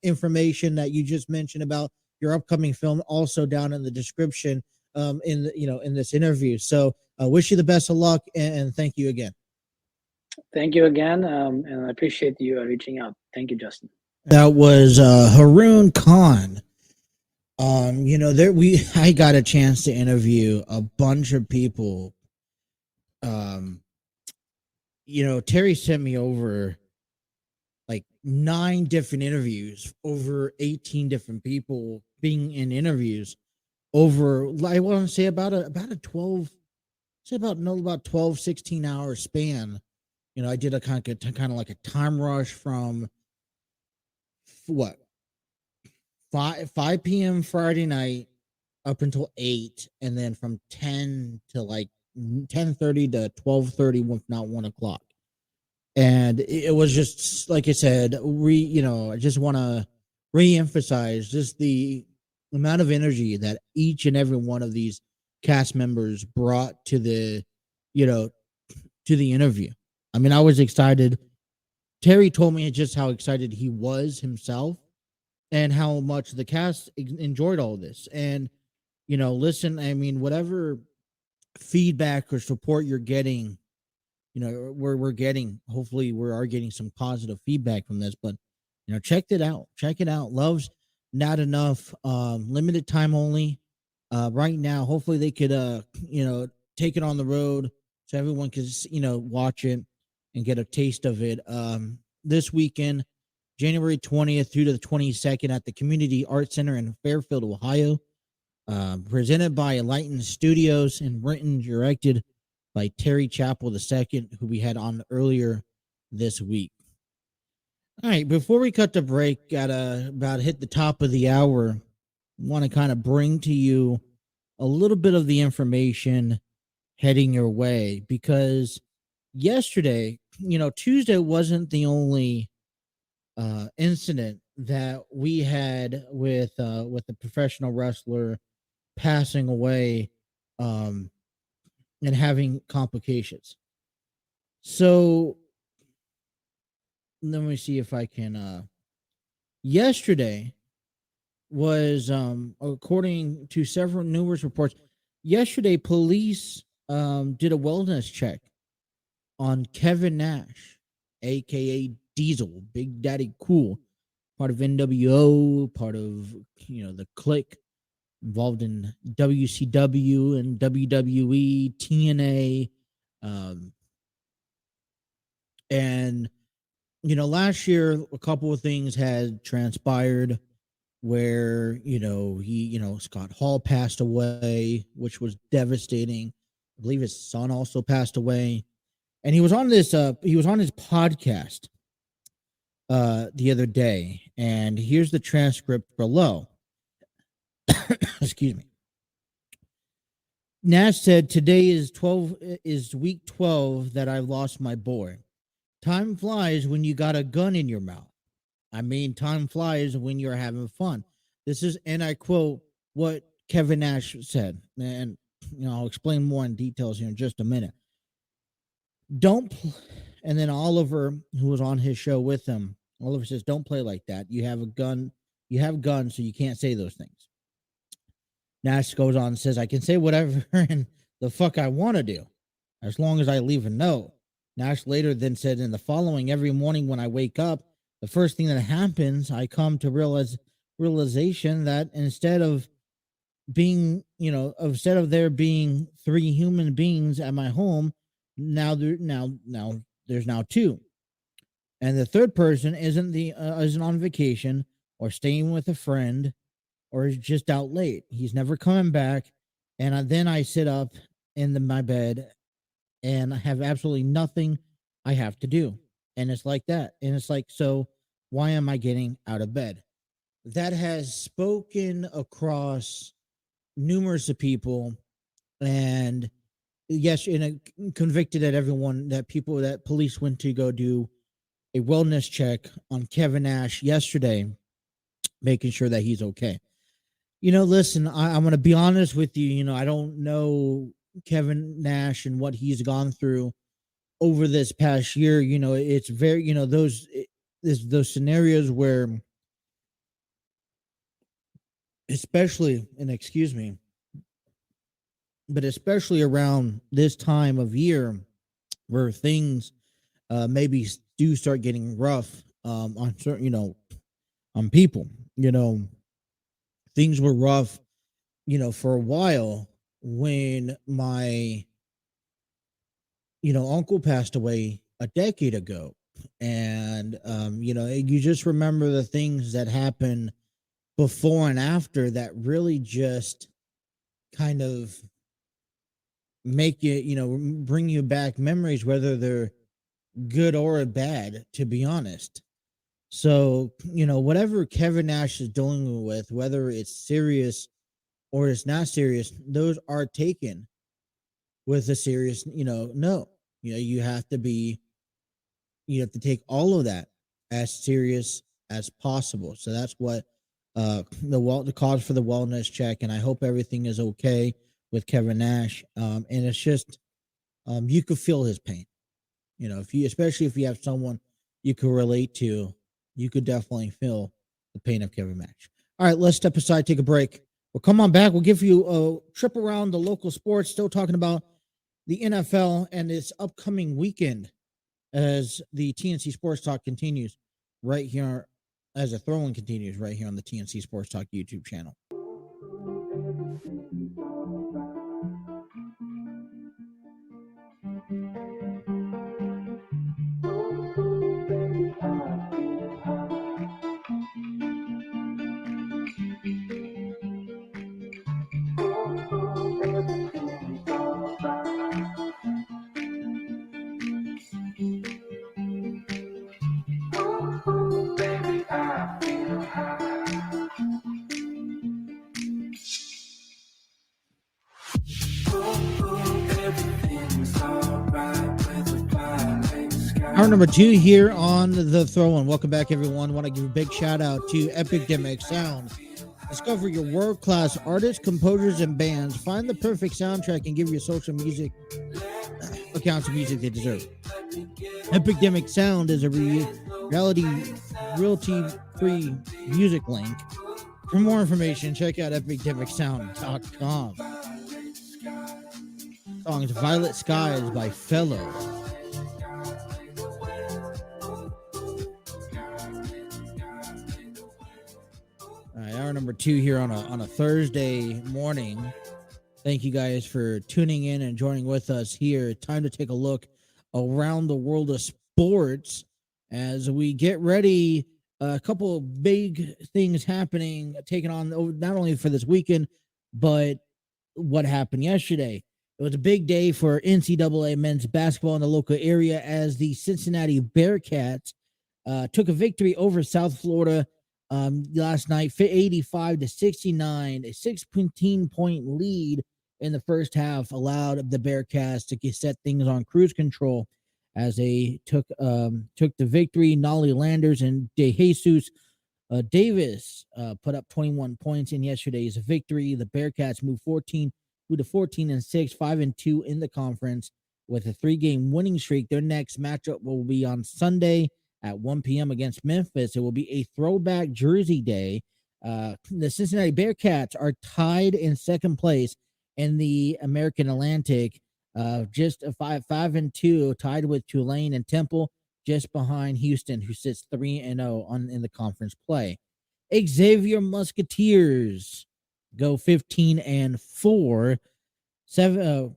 S1: information that you just mentioned about your upcoming film also down in the description in this interview. So I wish you the best of luck and thank you again.
S2: Thank you again, and I appreciate you reaching out. Thank you, Justin.
S1: That was Haroon Khan. There we I got a chance to interview a bunch of people. Um, Terry sent me over like 9 different interviews, over 18 different people being in interviews over I want to say about a 12 say about no about 12 16 hour span. I did a kind of like a time rush from what 5 p.m. Friday night up until 8, and then from 10 to like 10:30 to 12:30, if not 1 o'clock. And it was just like I said, I just want to re-emphasize just the amount of energy that each and every one of these cast members brought to you know, to the interview. I mean, I was excited. Terry told me just how excited he was himself and how much the cast enjoyed all this. And, listen, I mean, whatever feedback or support you're getting, we're getting, hopefully we are getting some positive feedback from this, but, check it out. Check it out. Love's Not Enough, limited time only. Right now, hopefully they could, take it on the road so everyone could, watch it and get a taste of it. This weekend, January 20th through to the 22nd at the Community Art Center in Fairfield, Ohio. Presented by Elightened Studios and written and directed by Terry Chappell II, who we had on earlier this week. All right, before we cut the break, gotta about hit the top of the hour. Want to kind of bring to you a little bit of the information heading your way because yesterday, Tuesday wasn't the only incident that we had with the professional wrestler passing away um, and having complications. So let me see if I can. Yesterday was, according to several numerous reports, yesterday police did a wellness check on Kevin Nash, aka Diesel, Big Daddy Cool, part of NWO, part of the Click, involved in WCW and WWE, TNA, and last year a couple of things had transpired where Scott Hall passed away, which was devastating. I believe his son also passed away. And he was on his podcast the other day, and here's the transcript below. Excuse me. Nash said, "Today is week 12 that I lost my boy. Time flies when you got a gun in your mouth. I mean, time flies when you're having fun." This is, and I quote, what Kevin Nash said. And I'll explain more in details here in just a minute. And then Oliver, who was on his show with him, Oliver says, "Don't play like that. You have a gun. You have guns, so you can't say those things." Nash goes on and says, "I can say whatever and the fuck I want to do, as long as I leave a note." Nash later then said, "In the following, every morning when I wake up, the first thing that happens, I come to realization that instead of there being 3 human beings at my home, now there's now 2. And the third person isn't on vacation or staying with a friend or is just out late. He's never coming back. And then I sit up in my bed and I have absolutely nothing I have to do. And it's like that. And it's like, so why am I getting out of bed?" That has spoken across numerous of people, and yes, convicted at everyone that police went to go do a wellness check on Kevin Nash yesterday, making sure that he's okay. Listen, I'm going to be honest with you. I don't know Kevin Nash and what he's gone through over this past year. It's very, those scenarios where, especially around this time of year where things maybe do start getting rough on certain, on people. Things were rough, for a while when my, uncle passed away a decade ago. And, you just remember the things that happened before and after that really just kind of make it, bring you back memories, whether they're good or bad, to be honest. So, whatever Kevin Nash is dealing with, whether it's serious or it's not serious, those are taken with a serious, no. You have to take all of that as serious as possible. So that's what the cause for the wellness check, and I hope everything is okay with Nash. And it's just you could feel his pain. Especially if you have someone you could relate to, you could definitely feel the pain of Kevin Nash. All right, let's step aside, take a break. We'll come on back. We'll give you a trip around the local sports, still talking about the NFL and its upcoming weekend as the TNC Sports Talk continues right here, as a throw-in continues right here on the TNC Sports Talk YouTube channel. Hour number 2 here on the throw-in. Welcome back, everyone. Want to give a big shout out to Epidemic Sound. Discover your world-class artists, composers, and bands. Find the perfect soundtrack and give your social music accounts of music they deserve. Epidemic Sound is a royalty-free music link. For more information, check out epidemicsound.com. Song is Violet Skies by Fellow. All right, hour number 2 here on a Thursday morning. Thank you guys for tuning in and joining with us here. Time to take a look around the world of sports as we get ready. A couple of big things happening, taking on not only for this weekend, but what happened yesterday. It was a big day for NCAA men's basketball in the local area as the Cincinnati Bearcats took a victory over South Florida last night, 85-69. A 16-point lead in the first half allowed the Bearcats to set things on cruise control as they took the victory. Nolly Landers and DeJesus Davis put up 21 points in yesterday's victory. The Bearcats moved to 14-6, 5-2 in the conference with a 3-game winning streak. Their next matchup will be on Sunday at 1 p.m. against Memphis. It will be a throwback jersey day. The Cincinnati Bearcats are tied in second place in the American Atlantic, just a 5-2, tied with Tulane and Temple, just behind Houston, who sits 3-0 in the conference play. Xavier Musketeers go 15-4, 15-4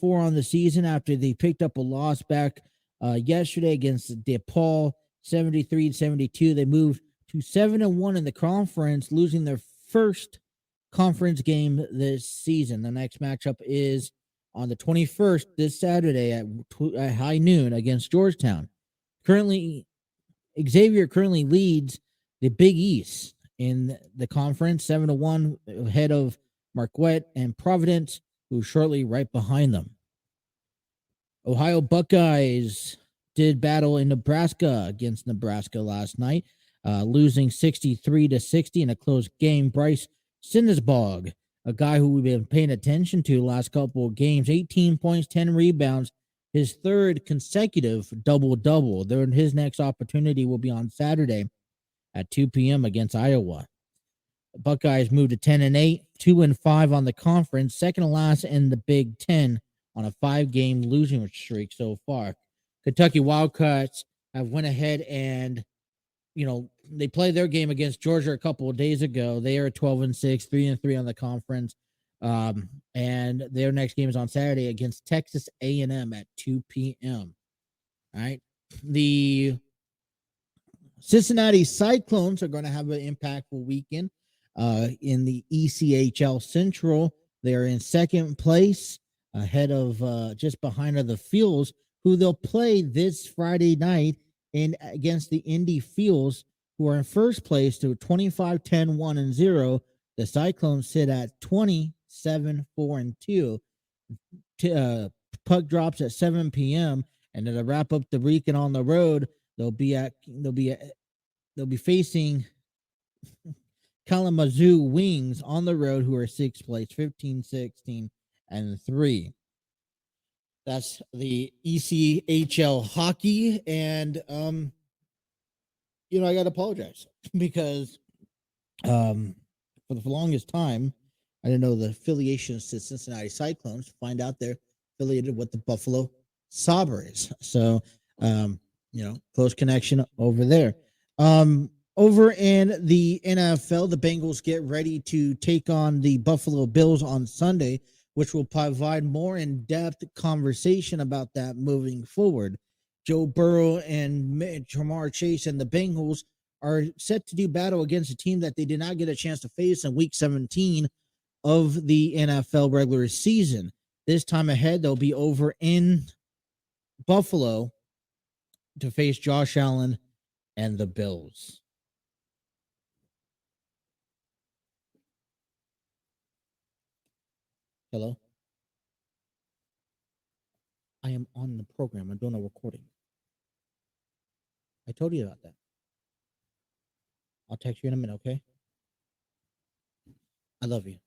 S1: on the season after they picked up a loss back yesterday against DePaul, 73-72. They moved to 7-1 in the conference, losing their first conference game this season. The next matchup is on the 21st, this Saturday at high noon against Georgetown. Xavier currently leads the Big East in the conference, 7-1, ahead of Marquette and Providence, who's shortly right behind them. Ohio Buckeyes did battle in Nebraska against Nebraska last night, losing 63-60 in a close game. Bryce Sinnesbog, a guy who we've been paying attention to the last couple of games, 18 points, 10 rebounds, his third consecutive double-double. His next opportunity will be on Saturday at 2 p.m. against Iowa. The Buckeyes moved to 10-8, 2-5 on the conference, second to last in the Big Ten on a 5-game losing streak so far. Kentucky Wildcats have went ahead and, they played their game against Georgia a couple of days ago. They are 12-6, 3-3 on the conference. And their next game is on Saturday against Texas A&M at 2 p.m. All right. The Cincinnati Cyclones are going to have an impactful weekend in the ECHL Central. They are in second place, ahead of just behind are the Fields, who they'll play this Friday night against the Indy Fields, who are in first place to 25-10-1-0. The Cyclones sit at 27-4-2. Puck drops at 7 p.m. and to wrap up the weekend on the road, they'll be facing Kalamazoo Wings on the road, who are sixth place, 15-16-3. That's the ECHL hockey, and I got to apologize because for the longest time, I didn't know the affiliations to Cincinnati Cyclones. Find out they're affiliated with the Buffalo Sabres. So, close connection over there. Over in the NFL, the Bengals get ready to take on the Buffalo Bills on Sunday, which will provide more in-depth conversation about that moving forward. Joe Burrow and Jamar Chase and the Bengals are set to do battle against a team that they did not get a chance to face in Week 17 of the NFL regular season. This time ahead, they'll be over in Buffalo to face Josh Allen and the Bills. Hello? I am on the program. I'm doing a recording. I told you about that. I'll text you in a minute, okay? I love you.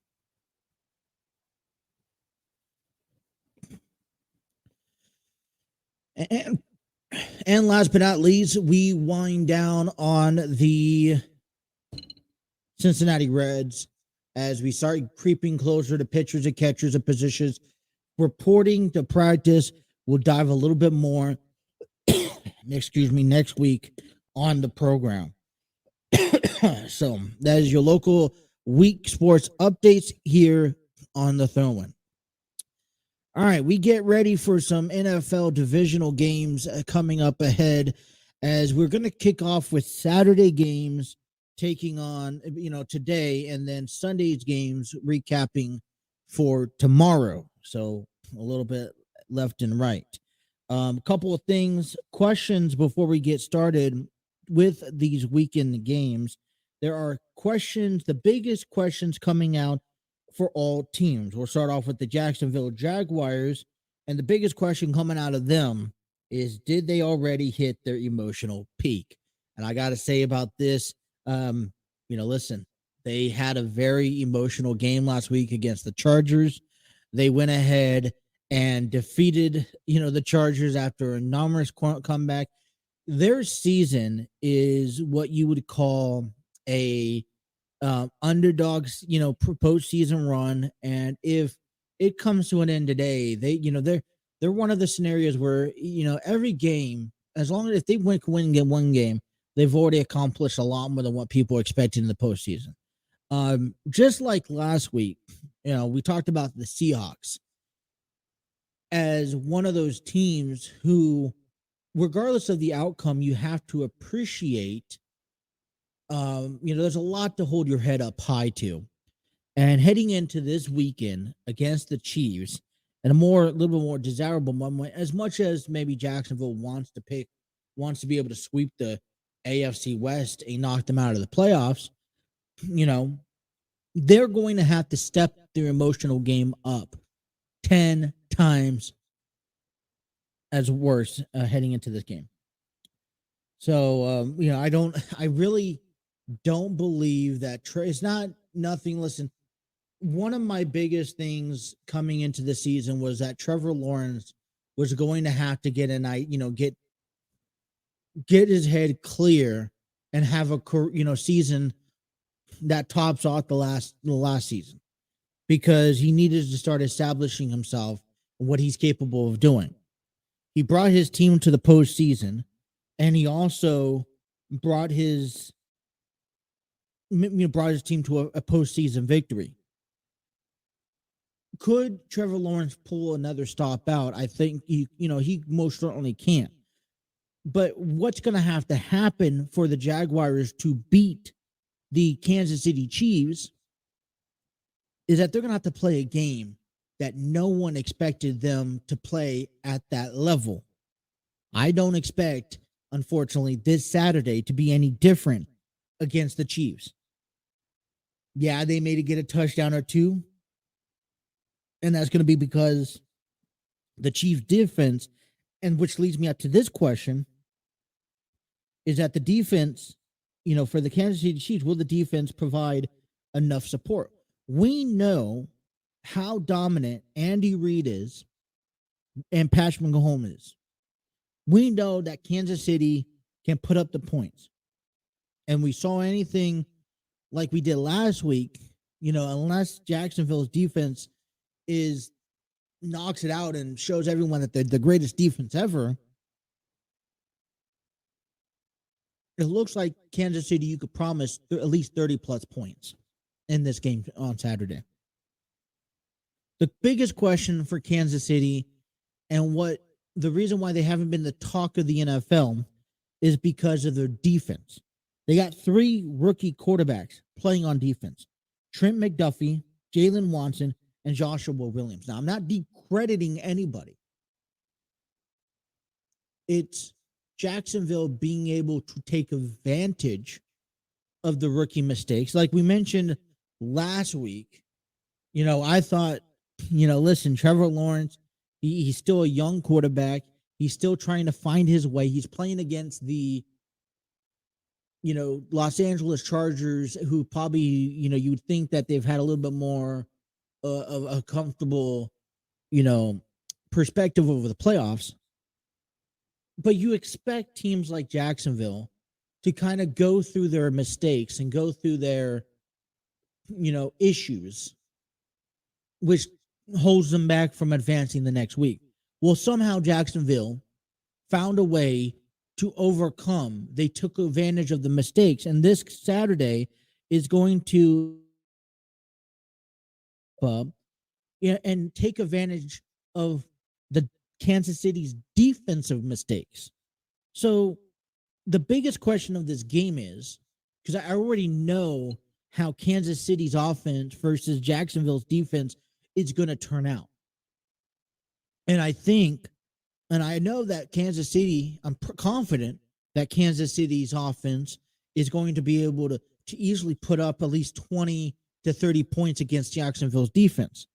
S1: And last but not least, we wind down on the Cincinnati Reds as we start creeping closer to pitchers and catchers and positions. Reporting to practice. We'll dive a little bit more, next week on the program. So that is your local week sports updates here on the Throw-In. All right, we get ready for some NFL divisional games coming up ahead as we're going to kick off with Saturday games taking on, today, and then Sunday's games recapping for tomorrow. So a little bit left and right. A couple of questions before we get started with these weekend games. There are questions, the biggest questions coming out for all teams. We'll start off with the Jacksonville Jaguars. And the biggest question coming out of them is, did they already hit their emotional peak? And I got to say about this, listen, they had a very emotional game last week against the Chargers. They went ahead and defeated, the Chargers after a enormous comeback. Their season is what you would call a underdogs, postseason run. And if it comes to an end today, they're one of the scenarios where, every game, as long as if they win one game, they've already accomplished a lot more than what people expected in the postseason. Just like last week, we talked about the Seahawks as one of those teams who, regardless of the outcome, you have to appreciate. There's a lot to hold your head up high to. And heading into this weekend against the Chiefs, and a little bit more desirable moment, as much as maybe Jacksonville wants to be able to sweep the AFC West and knock them out of the playoffs, they're going to have to step their emotional game up 10 times as worse heading into this game. So, I really don't believe that it's not nothing. Listen, one of my biggest things coming into the season was that Trevor Lawrence was going to have to get his head clear and have a season that tops off the last season, because he needed to start establishing himself and what he's capable of doing. He brought his team to the postseason, and he also brought his team to a postseason victory. Could Trevor Lawrence pull another stop out? I think he most certainly can. But what's going to have to happen for the Jaguars to beat the Kansas City Chiefs is that they're going to have to play a game that no one expected them to play at that level. I don't expect, unfortunately, this Saturday to be any different against the Chiefs. Yeah, they may get a touchdown or two, and that's going to be because the Chiefs' defense, and which leads me up to this question, is that the defense, for the Kansas City Chiefs, will the defense provide enough support? We know how dominant Andy Reid is and Patrick Mahomes is. We know that Kansas City can put up the points. And we saw anything like we did last week, unless Jacksonville's defense knocks it out and shows everyone that they're the greatest defense ever, it looks like Kansas City, you could promise at least 30-plus points in this game on Saturday. The biggest question for Kansas City, and the reason why they haven't been the talk of the NFL, is because of their defense. They got 3 rookie quarterbacks playing on defense: Trent McDuffie, Jalen Watson, and Joshua Williams. Now, I'm not decrediting anybody. It's Jacksonville being able to take advantage of the rookie mistakes. Like we mentioned last week, I thought, listen, Trevor Lawrence, he's still a young quarterback. He's still trying to find his way. He's playing against the, Los Angeles Chargers, who probably, you'd think that they've had a little bit more of a comfortable, perspective over the playoffs. But you expect teams like Jacksonville to kind of go through their mistakes and go through their, issues, which holds them back from advancing the next week. Well, somehow Jacksonville found a way to overcome. They took advantage of the mistakes, and this Saturday is going to and take advantage of the Kansas City's defensive mistakes. So the biggest question of this game is, because I already know how Kansas City's offense versus Jacksonville's defense it's going to turn out. And I think, and I know that Kansas City, I'm confident that Kansas City's offense is going to be able to easily put up at least 20 to 30 points against Jacksonville's defense.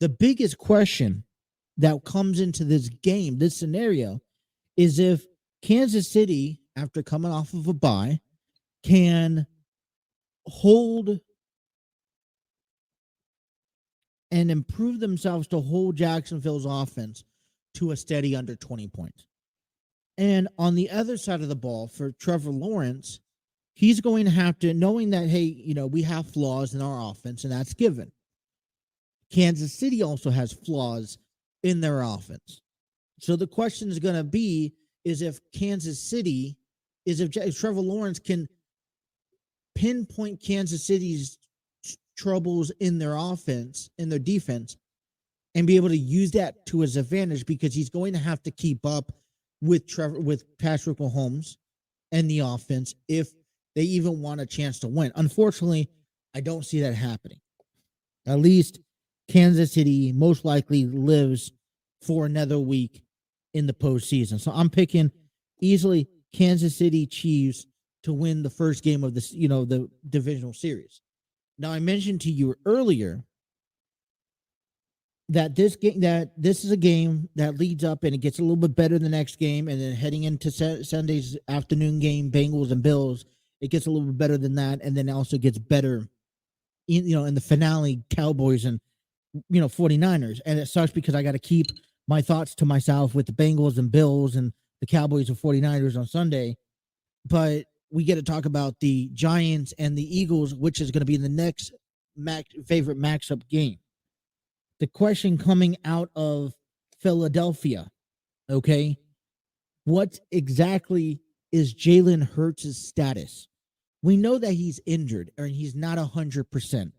S1: The biggest question that comes into this game, this scenario, is if Kansas City, after coming off of a bye, can hold and improve themselves to hold Jacksonville's offense to a steady under 20 points. And on the other side of the ball, for Trevor Lawrence, he's going to have to, knowing that, hey, you know, we have flaws in our offense, and that's given. Kansas City also has flaws in their offense. So the question is going to be, is if Trevor Lawrence can pinpoint Kansas City's troubles in their offense, in their defense, and be able to use that to his advantage, because he's going to have to keep up with Patrick Mahomes and the offense if they even want a chance to win. Unfortunately, I don't see that happening. At least Kansas City most likely lives for another week in the postseason. So I'm picking easily Kansas City Chiefs to win the first game of this, the divisional series. Now, I mentioned to you earlier that this is a game that leads up and it gets a little bit better the next game, and then heading into Sunday's afternoon game, Bengals and Bills, it gets a little bit better than that, and then it also gets better in the finale, Cowboys and 49ers. And it sucks because I got to keep my thoughts to myself with the Bengals and Bills and the Cowboys and 49ers on Sunday, but we get to talk about the Giants and the Eagles, which is going to be the next favorite matchup game. The question coming out of Philadelphia, okay, what exactly is Jalen Hurts' status? We know that he's injured or he's not 100%.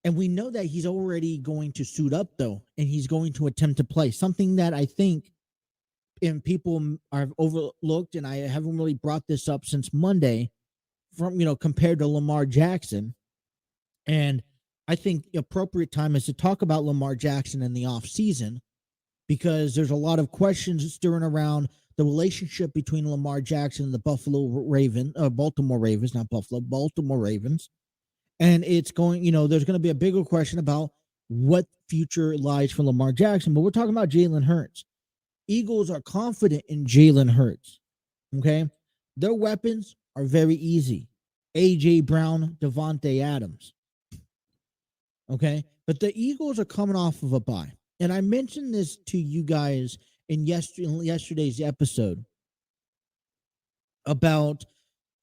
S1: And we know that he's already going to suit up, though, and he's going to attempt to play. Something that I think and people are overlooked, and I haven't really brought this up since Monday, compared to Lamar Jackson. And I think the appropriate time is to talk about Lamar Jackson in the offseason, because there's a lot of questions stirring around the relationship between Lamar Jackson and the Baltimore Ravens. And it's going, there's going to be a bigger question about what future lies for Lamar Jackson. But we're talking about Jalen Hurts. Eagles are confident in Jalen Hurts. Okay. Their weapons are very easy. A.J. Brown, Devontae Adams. Okay. But the Eagles are coming off of a bye. And I mentioned this to you guys in yesterday's episode about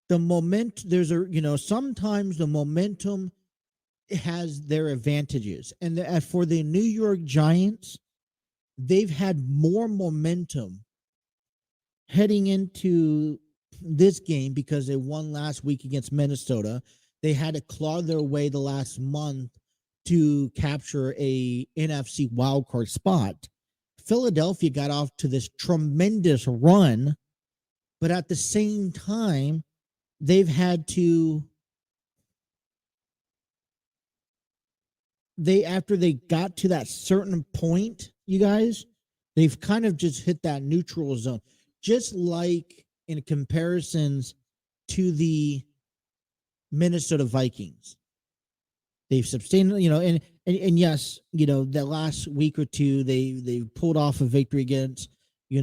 S1: the sometimes the momentum has their advantages. And for the New York Giants, they've had more momentum heading into this game because they won last week against Minnesota. They had to claw their way the last month to capture a NFC wildcard spot. Philadelphia got off to this tremendous run, but at the same time, they've had to after they got to that certain point, you guys, they've kind of just hit that neutral zone, just like in comparisons to the Minnesota Vikings. They've sustained, and yes, that last week or two, they pulled off a victory against, they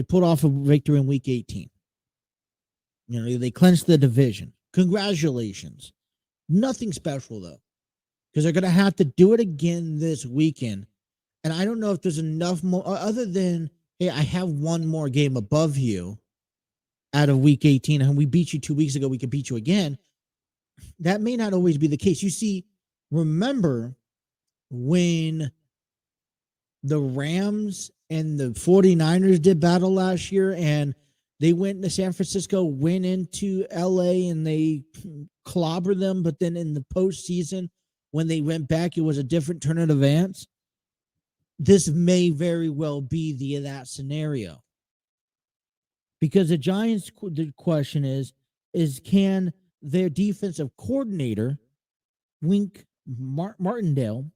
S1: pulled off a victory in week 18. They clinched the division. Congratulations. Nothing special, though, because they're going to have to do it again this weekend. And I don't know if there's enough more, other than, hey, I have one more game above you out of week 18, and we beat you 2 weeks ago, we could beat you again. That may not always be the case. You see, remember when the Rams and the 49ers did battle last year, and they went to San Francisco, went into LA, and they clobbered them. But then in the postseason, when they went back, it was a different turn of events. This may very well be that scenario. Because the Giants, the question is can their defensive coordinator, wink, Martindale,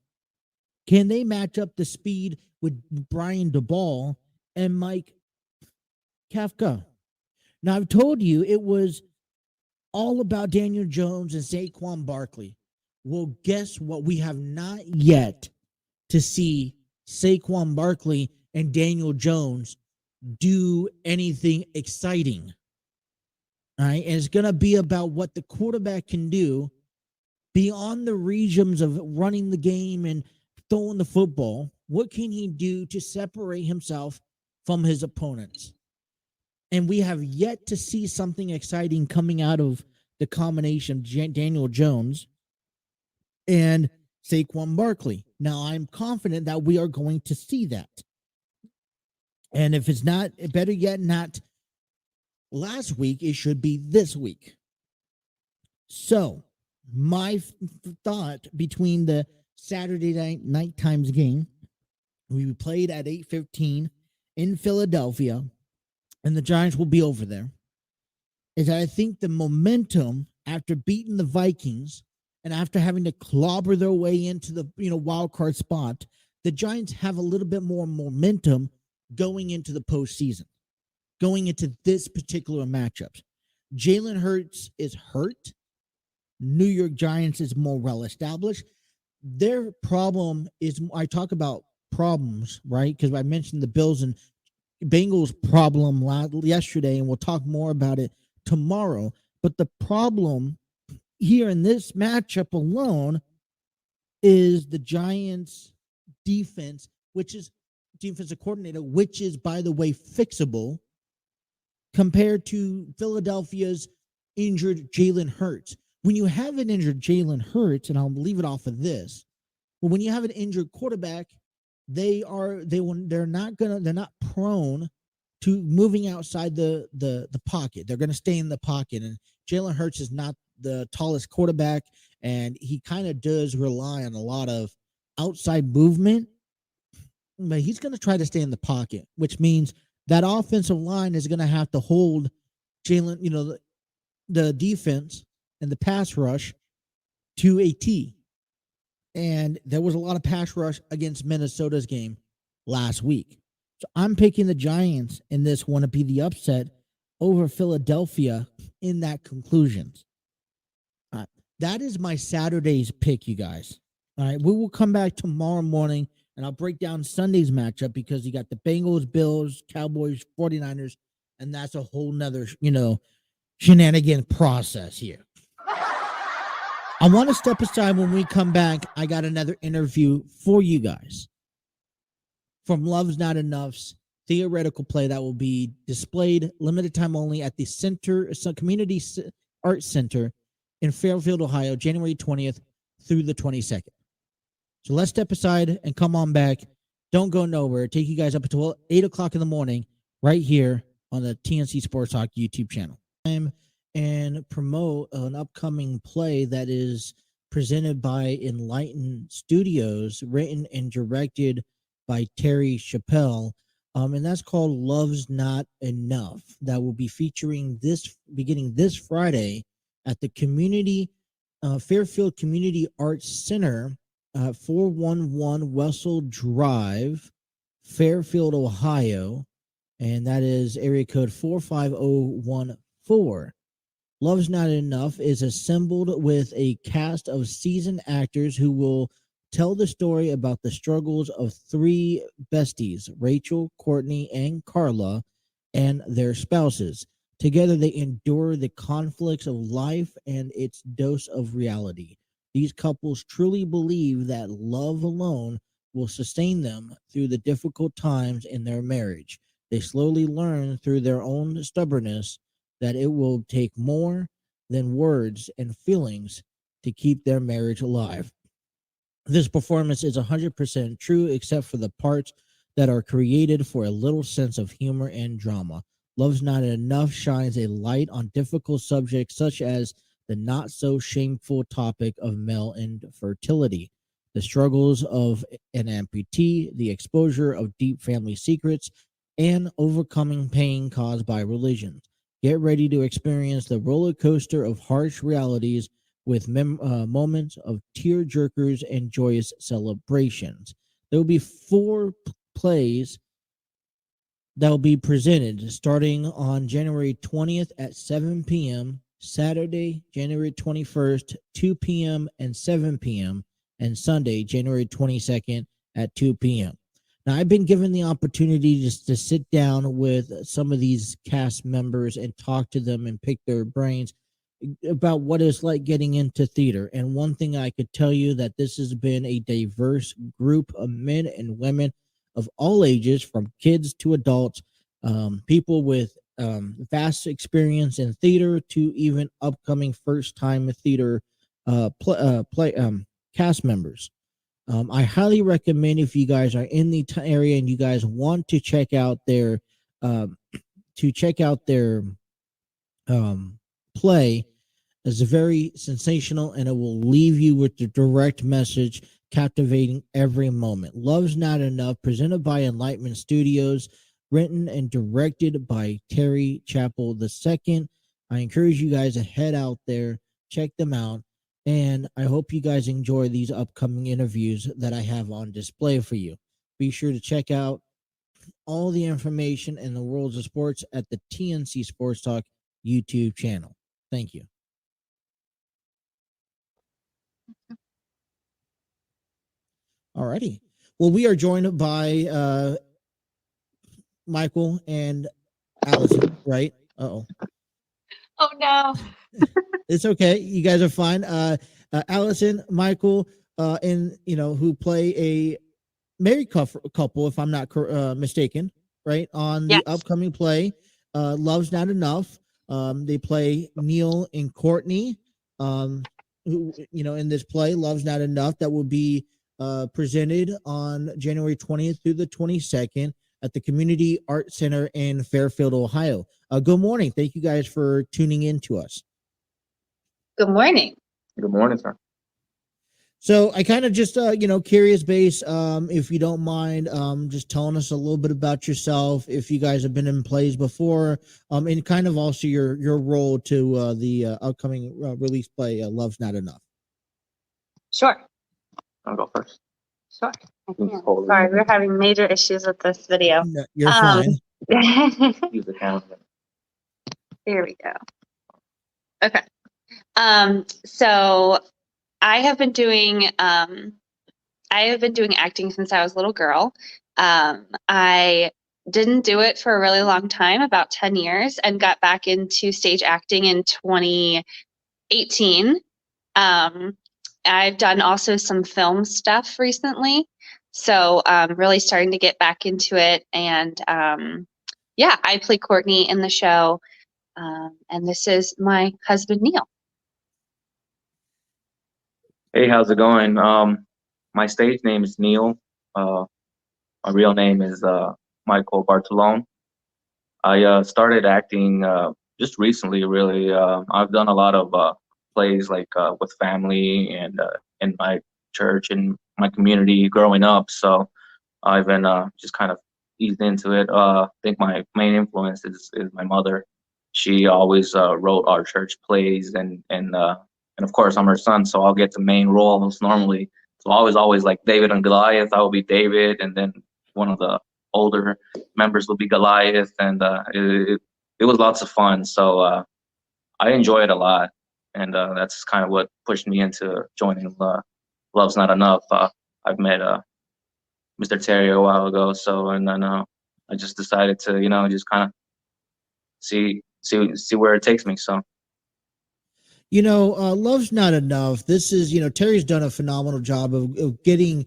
S1: can they match up the speed with Brian DeBall and Mike Kafka? Now, I've told you it was all about Daniel Jones and Saquon Barkley. Well, guess what? We have not yet to see Saquon Barkley and Daniel Jones do anything exciting. All right. And it's going to be about what the quarterback can do beyond the regions of running the game and throwing the football. What can he do to separate himself from his opponents? And we have yet to see something exciting coming out of the combination of Daniel Jones and Saquon Barkley. Now, I'm confident that we are going to see that. And if it's not, better yet, not last week, it should be this week. So, my thought between the Saturday night times game, we played at 8:15 in Philadelphia, and the Giants will be over there, is that I think the momentum after beating the Vikings and after having to clobber their way into the wild card spot, the Giants have a little bit more momentum going into the postseason, going into this particular matchup. Jalen Hurts is hurt. New York Giants is more well established. Their problem is, I talk about problems, right? Because I mentioned the Bills and Bengals problem yesterday, and we'll talk more about it tomorrow. But the problem here in this matchup alone is the Giants' defense, which is defensive coordinator, which is, by the way, fixable compared to Philadelphia's injured Jalen Hurts. When you have an injured Jalen Hurts, and I'll leave it off of this, but when you have an injured quarterback, they're not prone to moving outside the pocket. They're going to stay in the pocket. And Jalen Hurts is not the tallest quarterback, and he kind of does rely on a lot of outside movement, but he's going to try to stay in the pocket, which means that offensive line is going to have to hold Jalen, the defense and the pass rush to a T. And there was a lot of pass rush against Minnesota's game last week. So I'm picking the Giants in this one to be the upset over Philadelphia in that conclusions. All right. That is my Saturday's pick, you guys. All right. We will come back tomorrow morning, and I'll break down Sunday's matchup because you got the Bengals, Bills, Cowboys, 49ers, and that's a whole nother, shenanigan process here. I want to step aside when we come back. I got another interview for you guys from Love's Not Enough's theoretical play that will be displayed limited time only at the Community Arts Center in Fairfield, Ohio, January 20th through the 22nd. So let's step aside and come on back. Don't go nowhere. Take you guys up until 8 o'clock in the morning right here on the TNC Sports Talk YouTube channel. And promote an upcoming play that is presented by Elightened Studios, written and directed by Terry Chappell, and that's called Love's Not Enough. That will be featuring beginning this Friday at the Fairfield Community Arts Center, 411 Wessel Drive, Fairfield, Ohio, and that is area code 45014. Love's Not Enough is assembled with a cast of seasoned actors who will tell the story about the struggles of three besties, Rachel, Courtney, and Carla, and their spouses. Together, they endure the conflicts of life and its dose of reality. These couples truly believe that love alone will sustain them through the difficult times in their marriage. They slowly learn through their own stubbornness that it will take more than words and feelings to keep their marriage alive. This performance is 100% true, except for the parts that are created for a little sense of humor and drama. Love's Not Enough shines a light on difficult subjects such as the not-so-shameful topic of male infertility, the struggles of an amputee, the exposure of deep family secrets, and overcoming pain caused by religion. Get ready to experience the roller coaster of harsh realities with moments of tear-jerkers and joyous celebrations. There will be 4 plays that will be presented starting on January 20th at 7 p.m., Saturday, January 21st, 2 p.m. and 7 p.m., and Sunday, January 22nd at 2 p.m. Now, I've been given the opportunity just to sit down with some of these cast members and talk to them and pick their brains about what it's like getting into theater. And one thing I could tell you that this has been a diverse group of men and women of all ages, from kids to adults, people with vast experience in theater to even upcoming first-time theater cast members. I highly recommend, if you guys are in the area and you guys want to check out their play, is very sensational, and it will leave you with the direct message, captivating every moment. Love's Not Enough, presented by Elightened Studios, written and directed by Terry Chappell II. I encourage you guys to head out there, check them out, and I hope you guys enjoy these upcoming interviews that I have on display for you. Be sure to check out all the information in the worlds of sports at the TNC Sports Talk YouTube channel. Thank you. Alrighty. Well, we are joined by Michael and Allison, right? Uh-oh.
S3: Oh, no.
S1: It's okay. You guys are fine. Allison, Michael, and, who play a married couple, if I'm not mistaken, right? On the upcoming play, Love's Not Enough. They play Neil and Courtney, who, in this play, Love's Not Enough, that will be presented on January 20th through the 22nd at the Community Art Center in Fairfield, Ohio. Good morning. Thank you guys for tuning in to us.
S3: Good morning.
S4: Good morning, sir.
S1: So I kind of just, curious base, if you don't mind, just telling us a little bit about yourself, if you guys have been in plays before, and kind of also your role to the upcoming release play, Love's Not Enough.
S3: Sure.
S4: I'll go first.
S3: Sure. I can. Sorry, we're having major issues with this video.
S1: No, you're fine.
S4: Use the camera.
S3: Here we go. Okay. So I have been doing acting since I was a little girl. I didn't do it for a really long time, about 10 years, and got back into stage acting in 2018. I've done also some film stuff recently, so really starting to get back into it. And I play Courtney in the show, and this is my husband, Neil.
S4: Hey, how's it going? My stage name is Neil. My real name is Michael Bartolone. I started acting just recently, really. I've done a lot of plays like with family and in my church and my community growing up. So I've been just kind of eased into it. I think my main influence is my mother. She always wrote our church plays, and of course I'm her son, so I'll get the main roles normally. So I was always like David and Goliath. I will be David, and then one of the older members will be Goliath, and it was lots of fun. So I enjoy it a lot, and that's kind of what pushed me into joining Love's Not Enough. I've met Mr. Terry a while ago, and then I just decided to just kind of see where it takes me. So.
S1: Love's Not Enough. This is, Terry's done a phenomenal job of getting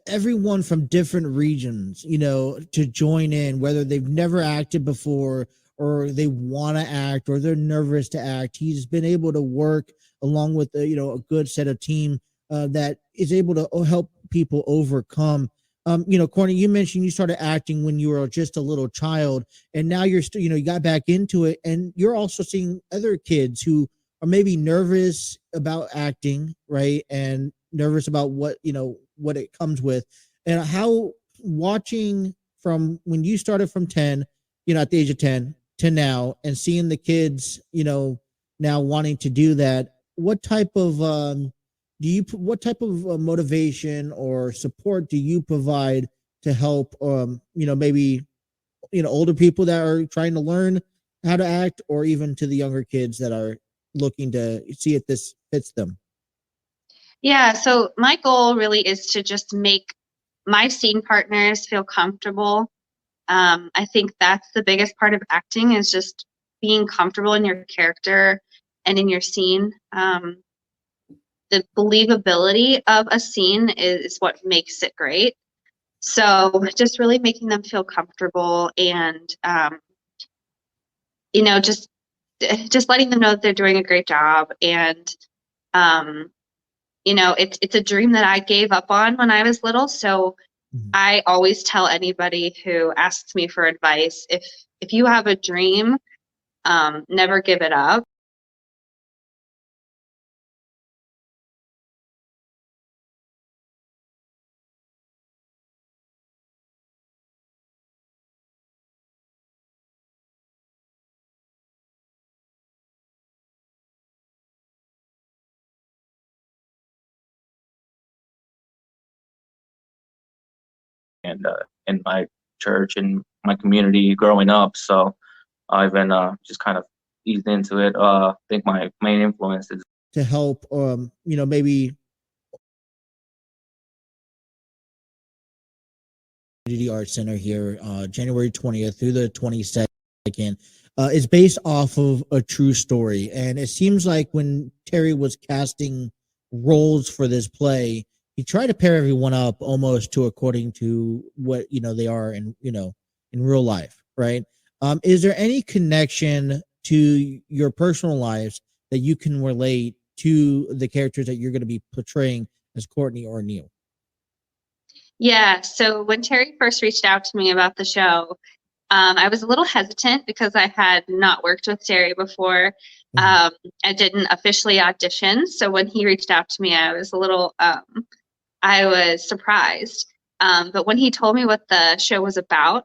S1: everyone from different regions, to join in, whether they've never acted before or they want to act or they're nervous to act. He's been able to work along with, a good set of team that is able to help people overcome. Courtney, you mentioned you started acting when you were just a little child, and now you're still, you got back into it, and you're also seeing other kids who are maybe nervous about acting, right? And nervous about what it comes with. And how, watching from when you started from 10, at the age of 10 to now, and seeing the kids, now wanting to do that, what type of motivation or support do you provide to help maybe older people that are trying to learn how to act, or even to the younger kids that are looking to see if this fits them?
S3: Yeah, so my goal really is to just make my scene partners feel comfortable. I think that's the biggest part of acting, is just being comfortable in your character and in your scene. The believability of a scene is what makes it great. So just really making them feel comfortable, and just letting them know that they're doing a great job. And it's a dream that I gave up on when I was little. So I always tell anybody who asks me for advice, if you have a dream, never give it up.
S4: And in my church and my community growing up. So I've been just kind of eased into it. I think my main influence is
S1: to help maybe Community Arts Center here, January 20th through the 22nd, is based off of a true story. And it seems like when Terry was casting roles for this play, he tried to pair everyone up almost to according to what they are in real life, right? Is there any connection to your personal lives that you can relate to the characters that you're going to be portraying as Courtney or Neil?
S3: Yeah, so when Terry first reached out to me about the show, I was a little hesitant because I had not worked with Terry before. I didn't officially audition. So when he reached out to me, I was a little, I was surprised. But when he told me what the show was about,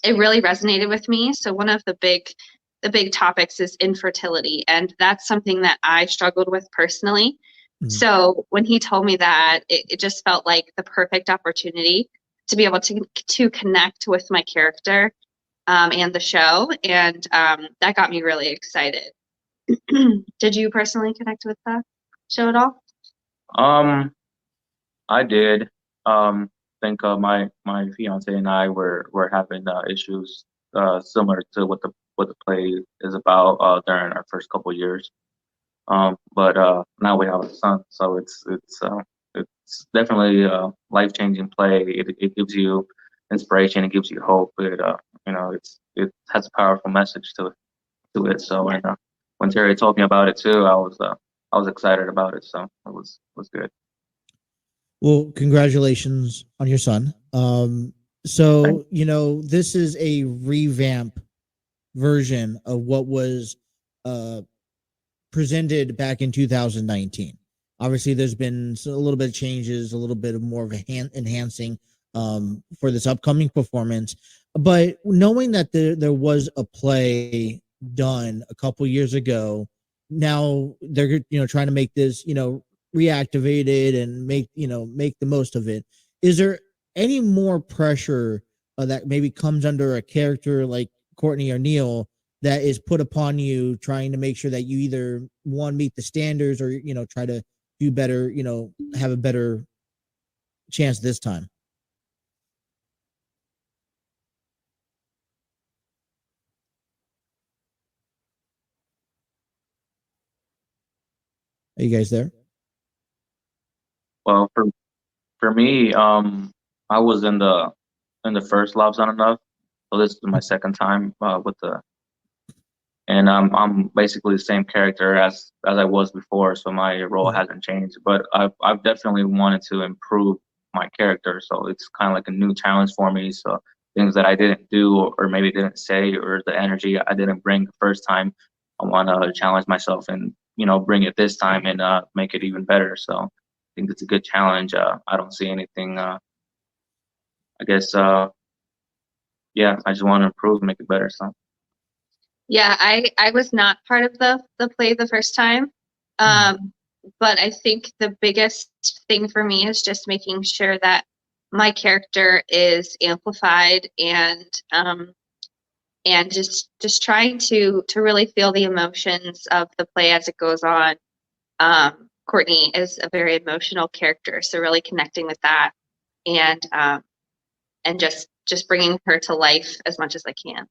S3: it really resonated with me. So one of the big topics is infertility. And that's something that I struggled with personally. So when he told me that, it just felt like the perfect opportunity to be able to connect with my character and the show. And that got me really excited. Did you personally connect with the show at all?
S4: I did. I think my fiance and I were having issues similar to what the play is about during our first couple years. But now we have a son, so it's definitely a life-changing play. It gives you inspiration, it gives you hope. It has a powerful message to it. So and when Terry told me about it too, I was excited about it. So it was good.
S1: Well, congratulations on your son. So this is a revamp version of what was presented back in 2019. Obviously, there's been a little bit of changes, a little bit of more of a enhancing for this upcoming performance. But knowing that there was a play done a couple years ago, now they're trying to make this reactivated and make the most of it. Is there any more pressure that maybe comes under a character like Courtney or Neil that is put upon you, trying to make sure that you either meet the standards or try to do better, have a better chance this time? Are you guys there?
S4: Well, for me, I was in the first Lob's Not Enough, so this is my second time and I'm basically the same character as I was before, so my role hasn't changed. But I've definitely wanted to improve my character, so it's kind of like a new challenge for me. So things that I didn't do or maybe didn't say, or the energy I didn't bring the first time, I want to challenge myself and bring it this time and make it even better. So I think it's a good challenge. I don't see anything. I guess yeah, I just want to improve, make it better. So.
S3: Yeah, I was not part of the play the first time. But I think the biggest thing for me is just making sure that my character is amplified and just trying to really feel the emotions of the play as it goes on. Courtney is a very emotional character, so really connecting with that and just bringing her to life as much as I can.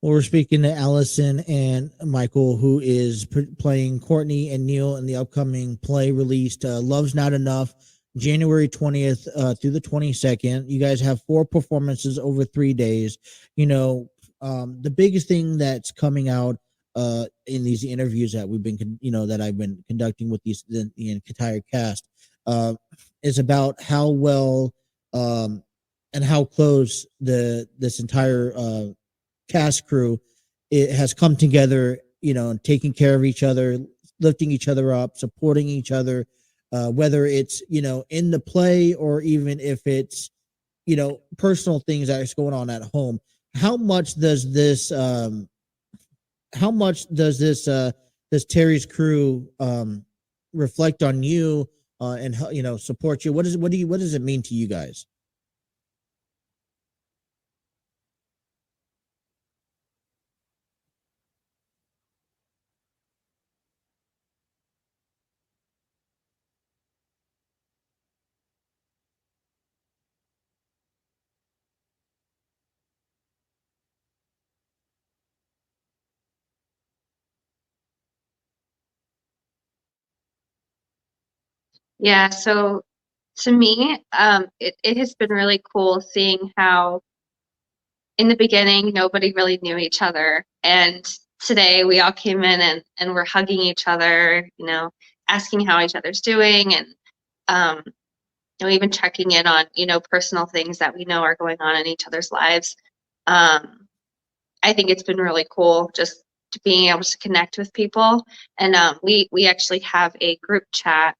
S1: Well, we're speaking to Allison and Michael, who is playing Courtney and Neil in the upcoming play released Love's Not Enough, January 20th through the 22nd. You guys have 4 performances over 3 days. You know, the biggest thing that's coming out in these interviews that we've been, that I've been conducting with the entire cast is about how well and how close this entire cast crew, it has come together, taking care of each other, lifting each other up, supporting each other, whether it's, in the play or even if it's, personal things that's going on at home. How much does this this Terry's crew reflect on you and support you? What does it mean to you guys?
S3: Yeah, so to me, it has been really cool seeing how in the beginning nobody really knew each other, and today we all came in and we're hugging each other, asking how each other's doing, and even checking in on personal things that we know are going on in each other's lives. I think it's been really cool just being able to connect with people, and we actually have a group chat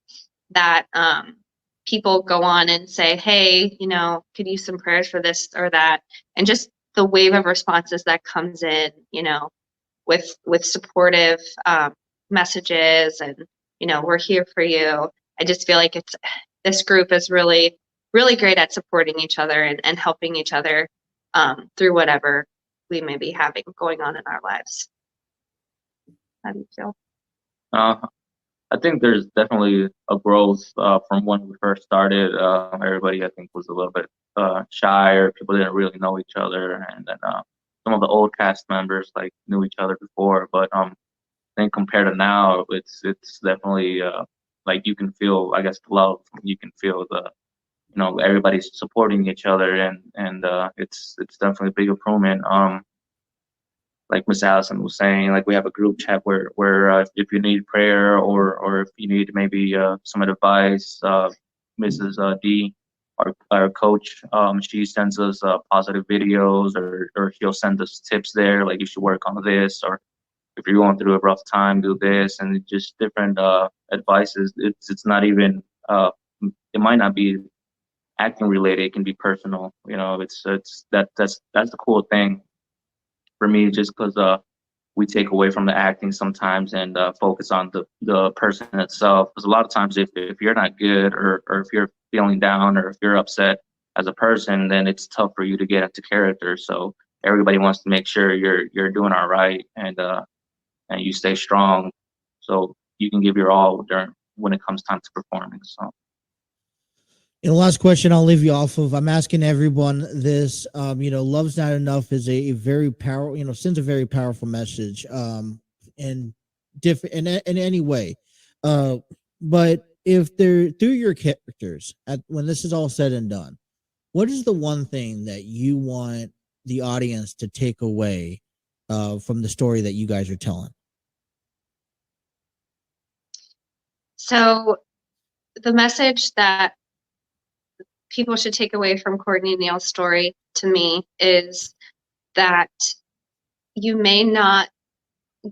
S3: that people go on and say, hey, could use some prayers for this or that, and just the wave of responses that comes in, with supportive messages and we're here for you. I just feel like this group is really really great at supporting each other and helping each other through whatever we may be having going on in our lives. How do you feel?
S4: I think there's definitely a growth from when we first started. Everybody, I think, was a little bit shy, or people didn't really know each other, and then some of the old cast members knew each other before. But I think compared to now, it's definitely you can feel, I guess, the love. You can feel everybody's supporting each other, and it's definitely a big improvement. Like Miss Allison was saying, we have a group chat where if you need prayer or if you need maybe some advice, Mrs. D, our coach, she sends us positive videos, or she'll send us tips there, like you should work on this, or if you're going through a rough time, do this, and just different advices. It's not even it might not be acting related. It can be personal. That's the cool thing for me, just because we take away from the acting sometimes and focus on the person itself. Because a lot of times, if you're not good, or if you're feeling down, or if you're upset as a person, then it's tough for you to get into character. So everybody wants to make sure you're doing all right, and you stay strong, so you can give your all when it comes time to performing. So.
S1: And the last question I'll leave you off of, I'm asking everyone this, Love's Not Enough is a very powerful, sends a very powerful message, in different, in any way. But if they're through your characters, when this is all said and done, what is the one thing that you want the audience to take away, from the story that you guys are telling?
S3: So the message that people should take away from Courtney and Neil's story, to me, is that you may not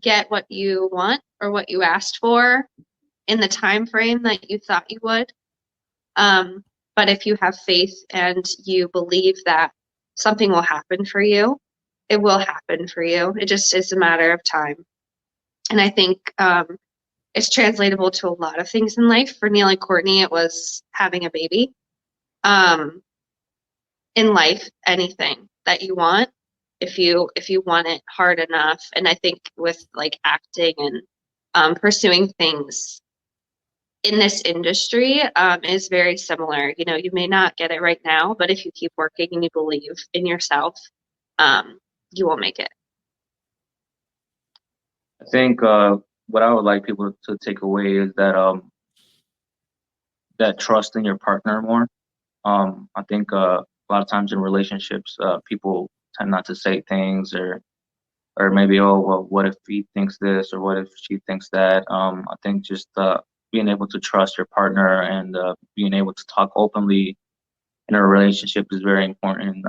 S3: get what you want or what you asked for in the time frame that you thought you would. But if you have faith and you believe that something will happen for you, it will happen for you. It just is a matter of time. And I think it's translatable to a lot of things in life. For Neil and Courtney, it was having a baby. In life, anything that you want, if you want it hard enough, and I think with like acting and pursuing things in this industry is very similar. You know, you may not get it right now, but if you keep working and you believe in yourself, you will make it.
S4: I think what I would like people to take away is that that trust in your partner more. I think a lot of times in relationships, people tend not to say things or maybe, oh, well, what if he thinks this or what if she thinks that? I think just being able to trust your partner and being able to talk openly in a relationship is very important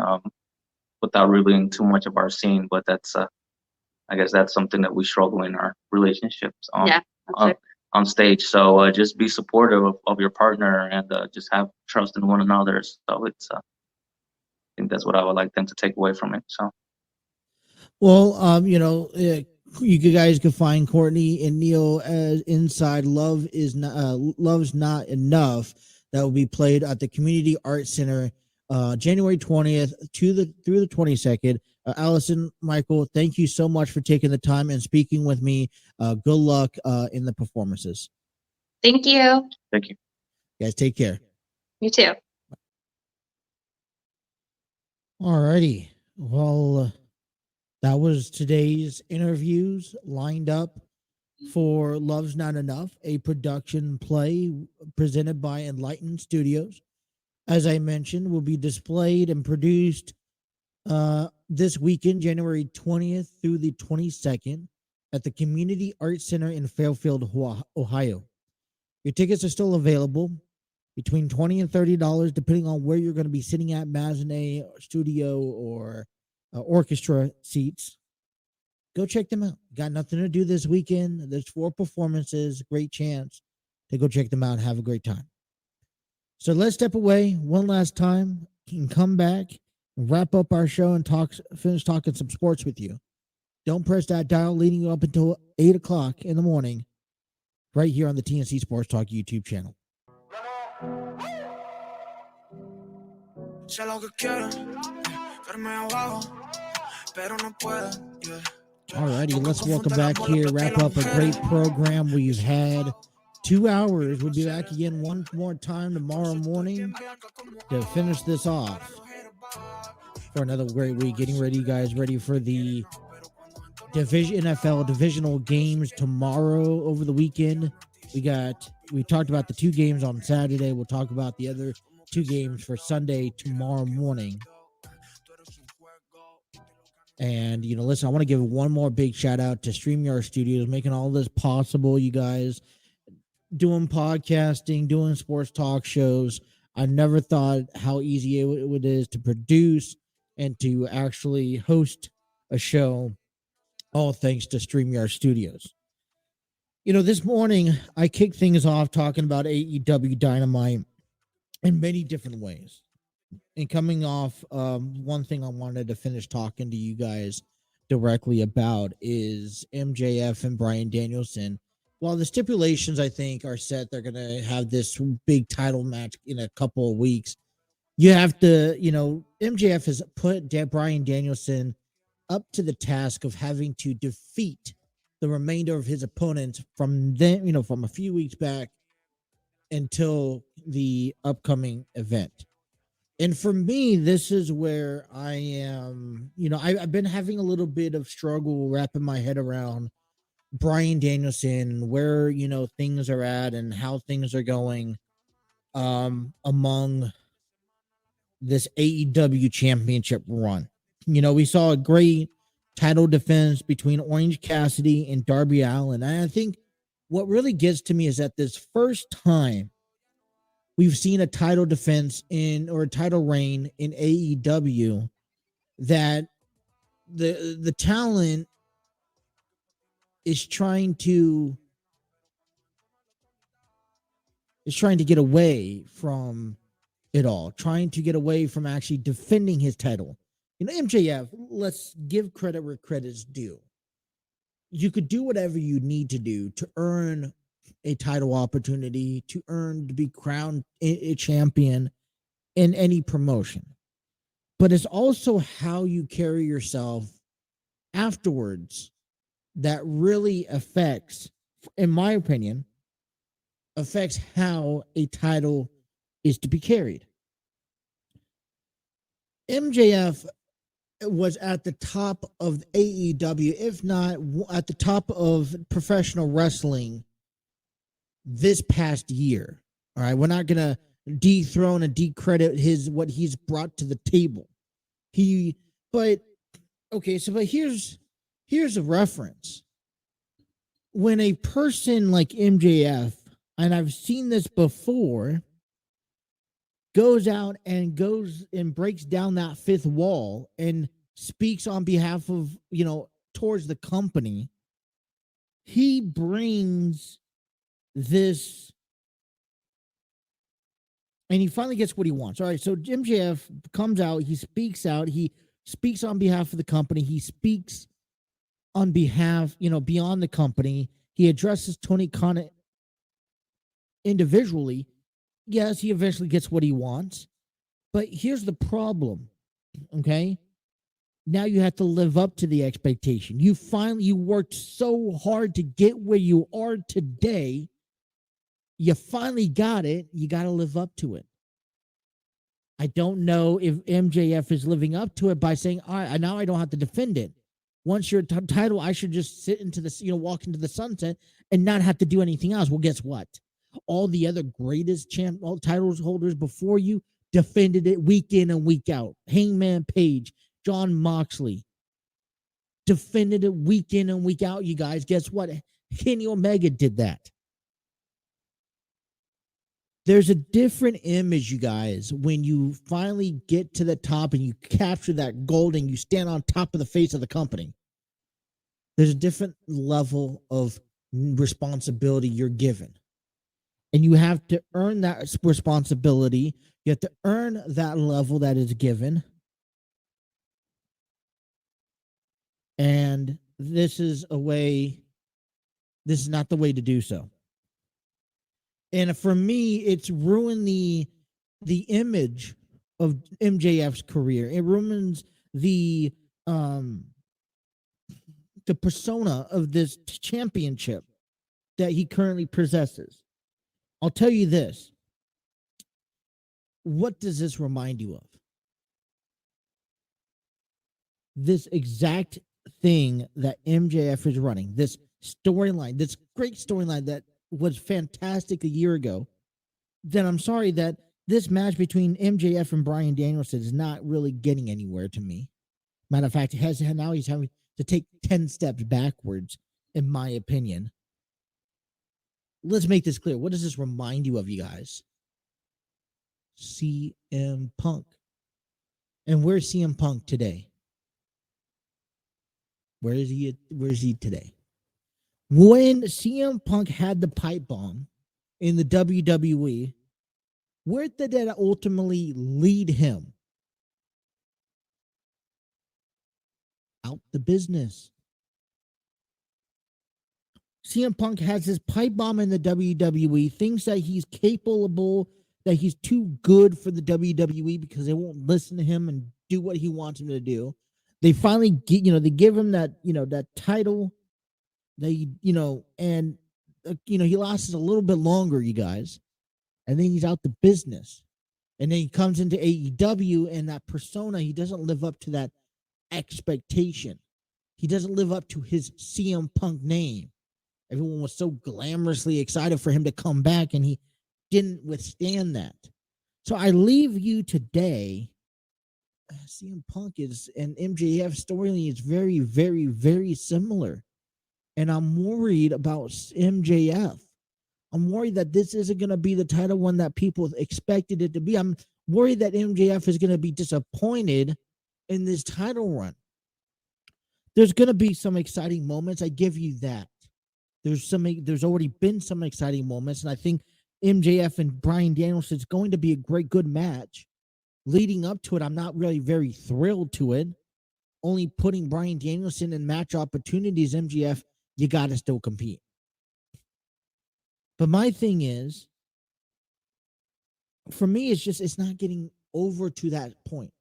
S4: without revealing too much of our scene. But that's, I guess that's something that we struggle in our relationships on stage. So just be supportive of your partner and just have trust in one another. So it's, I think that's what I would like them to take away from it. So.
S1: Well, you know, you guys can find Courtney and Neil as inside Love's Not Enough. That will be played at the Community Arts Center January 20th through the 22nd. Allison, Michael, thank you so much for taking the time and speaking with me. Good luck in the performances.
S3: Thank you.
S4: Thank you.
S1: Guys, take care.
S3: You too.
S1: All righty. Well, that was today's interviews lined up for Love's Not Enough, a production play presented by Elightened Studios. As I mentioned, will be displayed and produced this weekend, January 20th through the 22nd, at the Community Arts Center in Fairfield, Ohio. Your tickets are still available between $20 and $30, depending on where you're going to be sitting at, matinee, studio, or orchestra seats. Go check them out. Got nothing to do this weekend. There's 4 performances. Great chance to go check them out and have a great time. So let's step away one last time and come back and wrap up our show and finish talking some sports with you. Don't press that dial leading you up until 8 o'clock in the morning right here on the TNC Sports Talk YouTube channel. Alrighty, let's welcome back here, wrap up a great program we've had. 2 hours. We'll be back again one more time tomorrow morning to finish this off for another great week. Getting ready, guys, ready for the NFL Divisional Games tomorrow over the weekend. We talked about the 2 games on Saturday. We'll talk about the other 2 games for Sunday tomorrow morning. And, you know, listen, I want to give one more big shout out to StreamYard Studios, making all this possible, you guys. Doing podcasting, doing sports talk shows. I never thought how easy it is to produce and to actually host a show, all thanks to StreamYard Studios. You know, this morning I kicked things off talking about AEW Dynamite in many different ways. And coming off, one thing I wanted to finish talking to you guys directly about is MJF and Bryan Danielson. While the stipulations, I think, are set, they're going to have this big title match in a couple of weeks. You have to, you know, MJF has put Bryan Danielson up to the task of having to defeat the remainder of his opponents from then, you know, from a few weeks back until the upcoming event. And for me, this is where I am, you know, I've been having a little bit of struggle wrapping my head around Bryan Danielson, where, you know, things are at and how things are going among this AEW championship run. You know, we saw a great title defense between Orange Cassidy and Darby Allin. And I think what really gets to me is that this first time we've seen a title defense or a title reign in AEW, that the talent is trying to get away from it all, trying to get away from actually defending his title. MJF, let's give credit where credit's due. You could do whatever you need to do to earn a title opportunity, to be crowned a champion in any promotion. But it's also how you carry yourself afterwards that really affects, in my opinion, affects how a title is to be carried. MJF was at the top of AEW, if not at the top of professional wrestling this past year. All right, we're not gonna dethrone and decredit what he's brought to the table. But here's a reference. When a person like MJF, and I've seen this before, goes out and breaks down that fifth wall and speaks on behalf of, towards the company, he brings this, and he finally gets what he wants. All right, so MJF comes out, he speaks on behalf of the company, he speaks on behalf, beyond the company. He addresses Tony Khan individually. Yes, he eventually gets what he wants, but here's the problem, okay? Now you have to live up to the expectation. You worked so hard to get where you are today. You finally got it. You got to live up to it. I don't know if MJF is living up to it by saying, all right, now I don't have to defend it. Once your title, I should just sit into this, walk into the sunset and not have to do anything else. Well, guess what? All the other greatest titles holders before you defended it week in and week out. Hangman Page, John Moxley defended it week in and week out. You guys, guess what? Kenny Omega did that. There's a different image, you guys, when you finally get to the top and you capture that gold and you stand on top of the face of the company. There's a different level of responsibility you're given. And you have to earn that responsibility. You have to earn that level that is given. And this is not the way to do so. And for me, it's ruined the image of MJF's career. It ruins the persona of this championship that he currently possesses. I'll tell you this. What does this remind you of? This exact thing that MJF is running, this storyline, this great storyline that was fantastic a year ago, then I'm sorry that this match between MJF and Bryan Danielson is not really getting anywhere to me. Matter of fact, now he's having to take 10 steps backwards, in my opinion. Let's make this clear. What does this remind you of, you guys? CM Punk. And where's CM Punk today? Where is he today? When CM Punk had the pipe bomb in the WWE, where did that ultimately lead him? Out the business. CM Punk has his pipe bomb in the WWE, thinks that he's capable, that he's too good for the WWE because they won't listen to him and do what he wants him to do. They finally get, they give him that, that title. He lasts a little bit longer, you guys, and then he's out the business. And then he comes into AEW, and that persona, he doesn't live up to that expectation. He doesn't live up to his CM Punk name. Everyone was so glamorously excited for him to come back, and he didn't withstand that. So I leave you today. CM Punk and MJF storyline is very, very, very similar. And I'm worried about MJF. I'm worried that this isn't going to be the title one that people expected it to be. I'm worried that MJF is going to be disappointed in this title run. There's going to be some exciting moments. I give you that. There's already been some exciting moments, and I think MJF and Bryan Danielson is going to be a good match. leading up to it, I'm not really very thrilled to it. Only putting Bryan Danielson in match opportunities, MJF, you got to still compete. But my thing is, for me, it's not getting over to that point.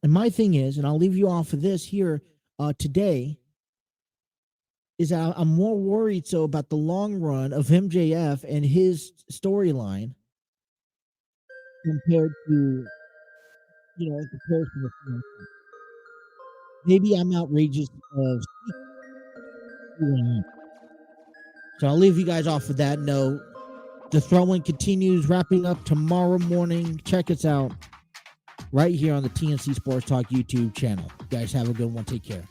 S1: And my thing is, and I'll leave you off of this here today, is that I'm more worried so about the long run of MJF and his storyline compared to, in comparison with maybe I'm outrageous of so I'll leave you guys off with that note. The throw-in continues, wrapping up tomorrow morning. Check us out right here on the TNC Sports Talk YouTube channel. You guys have a good one. Take care.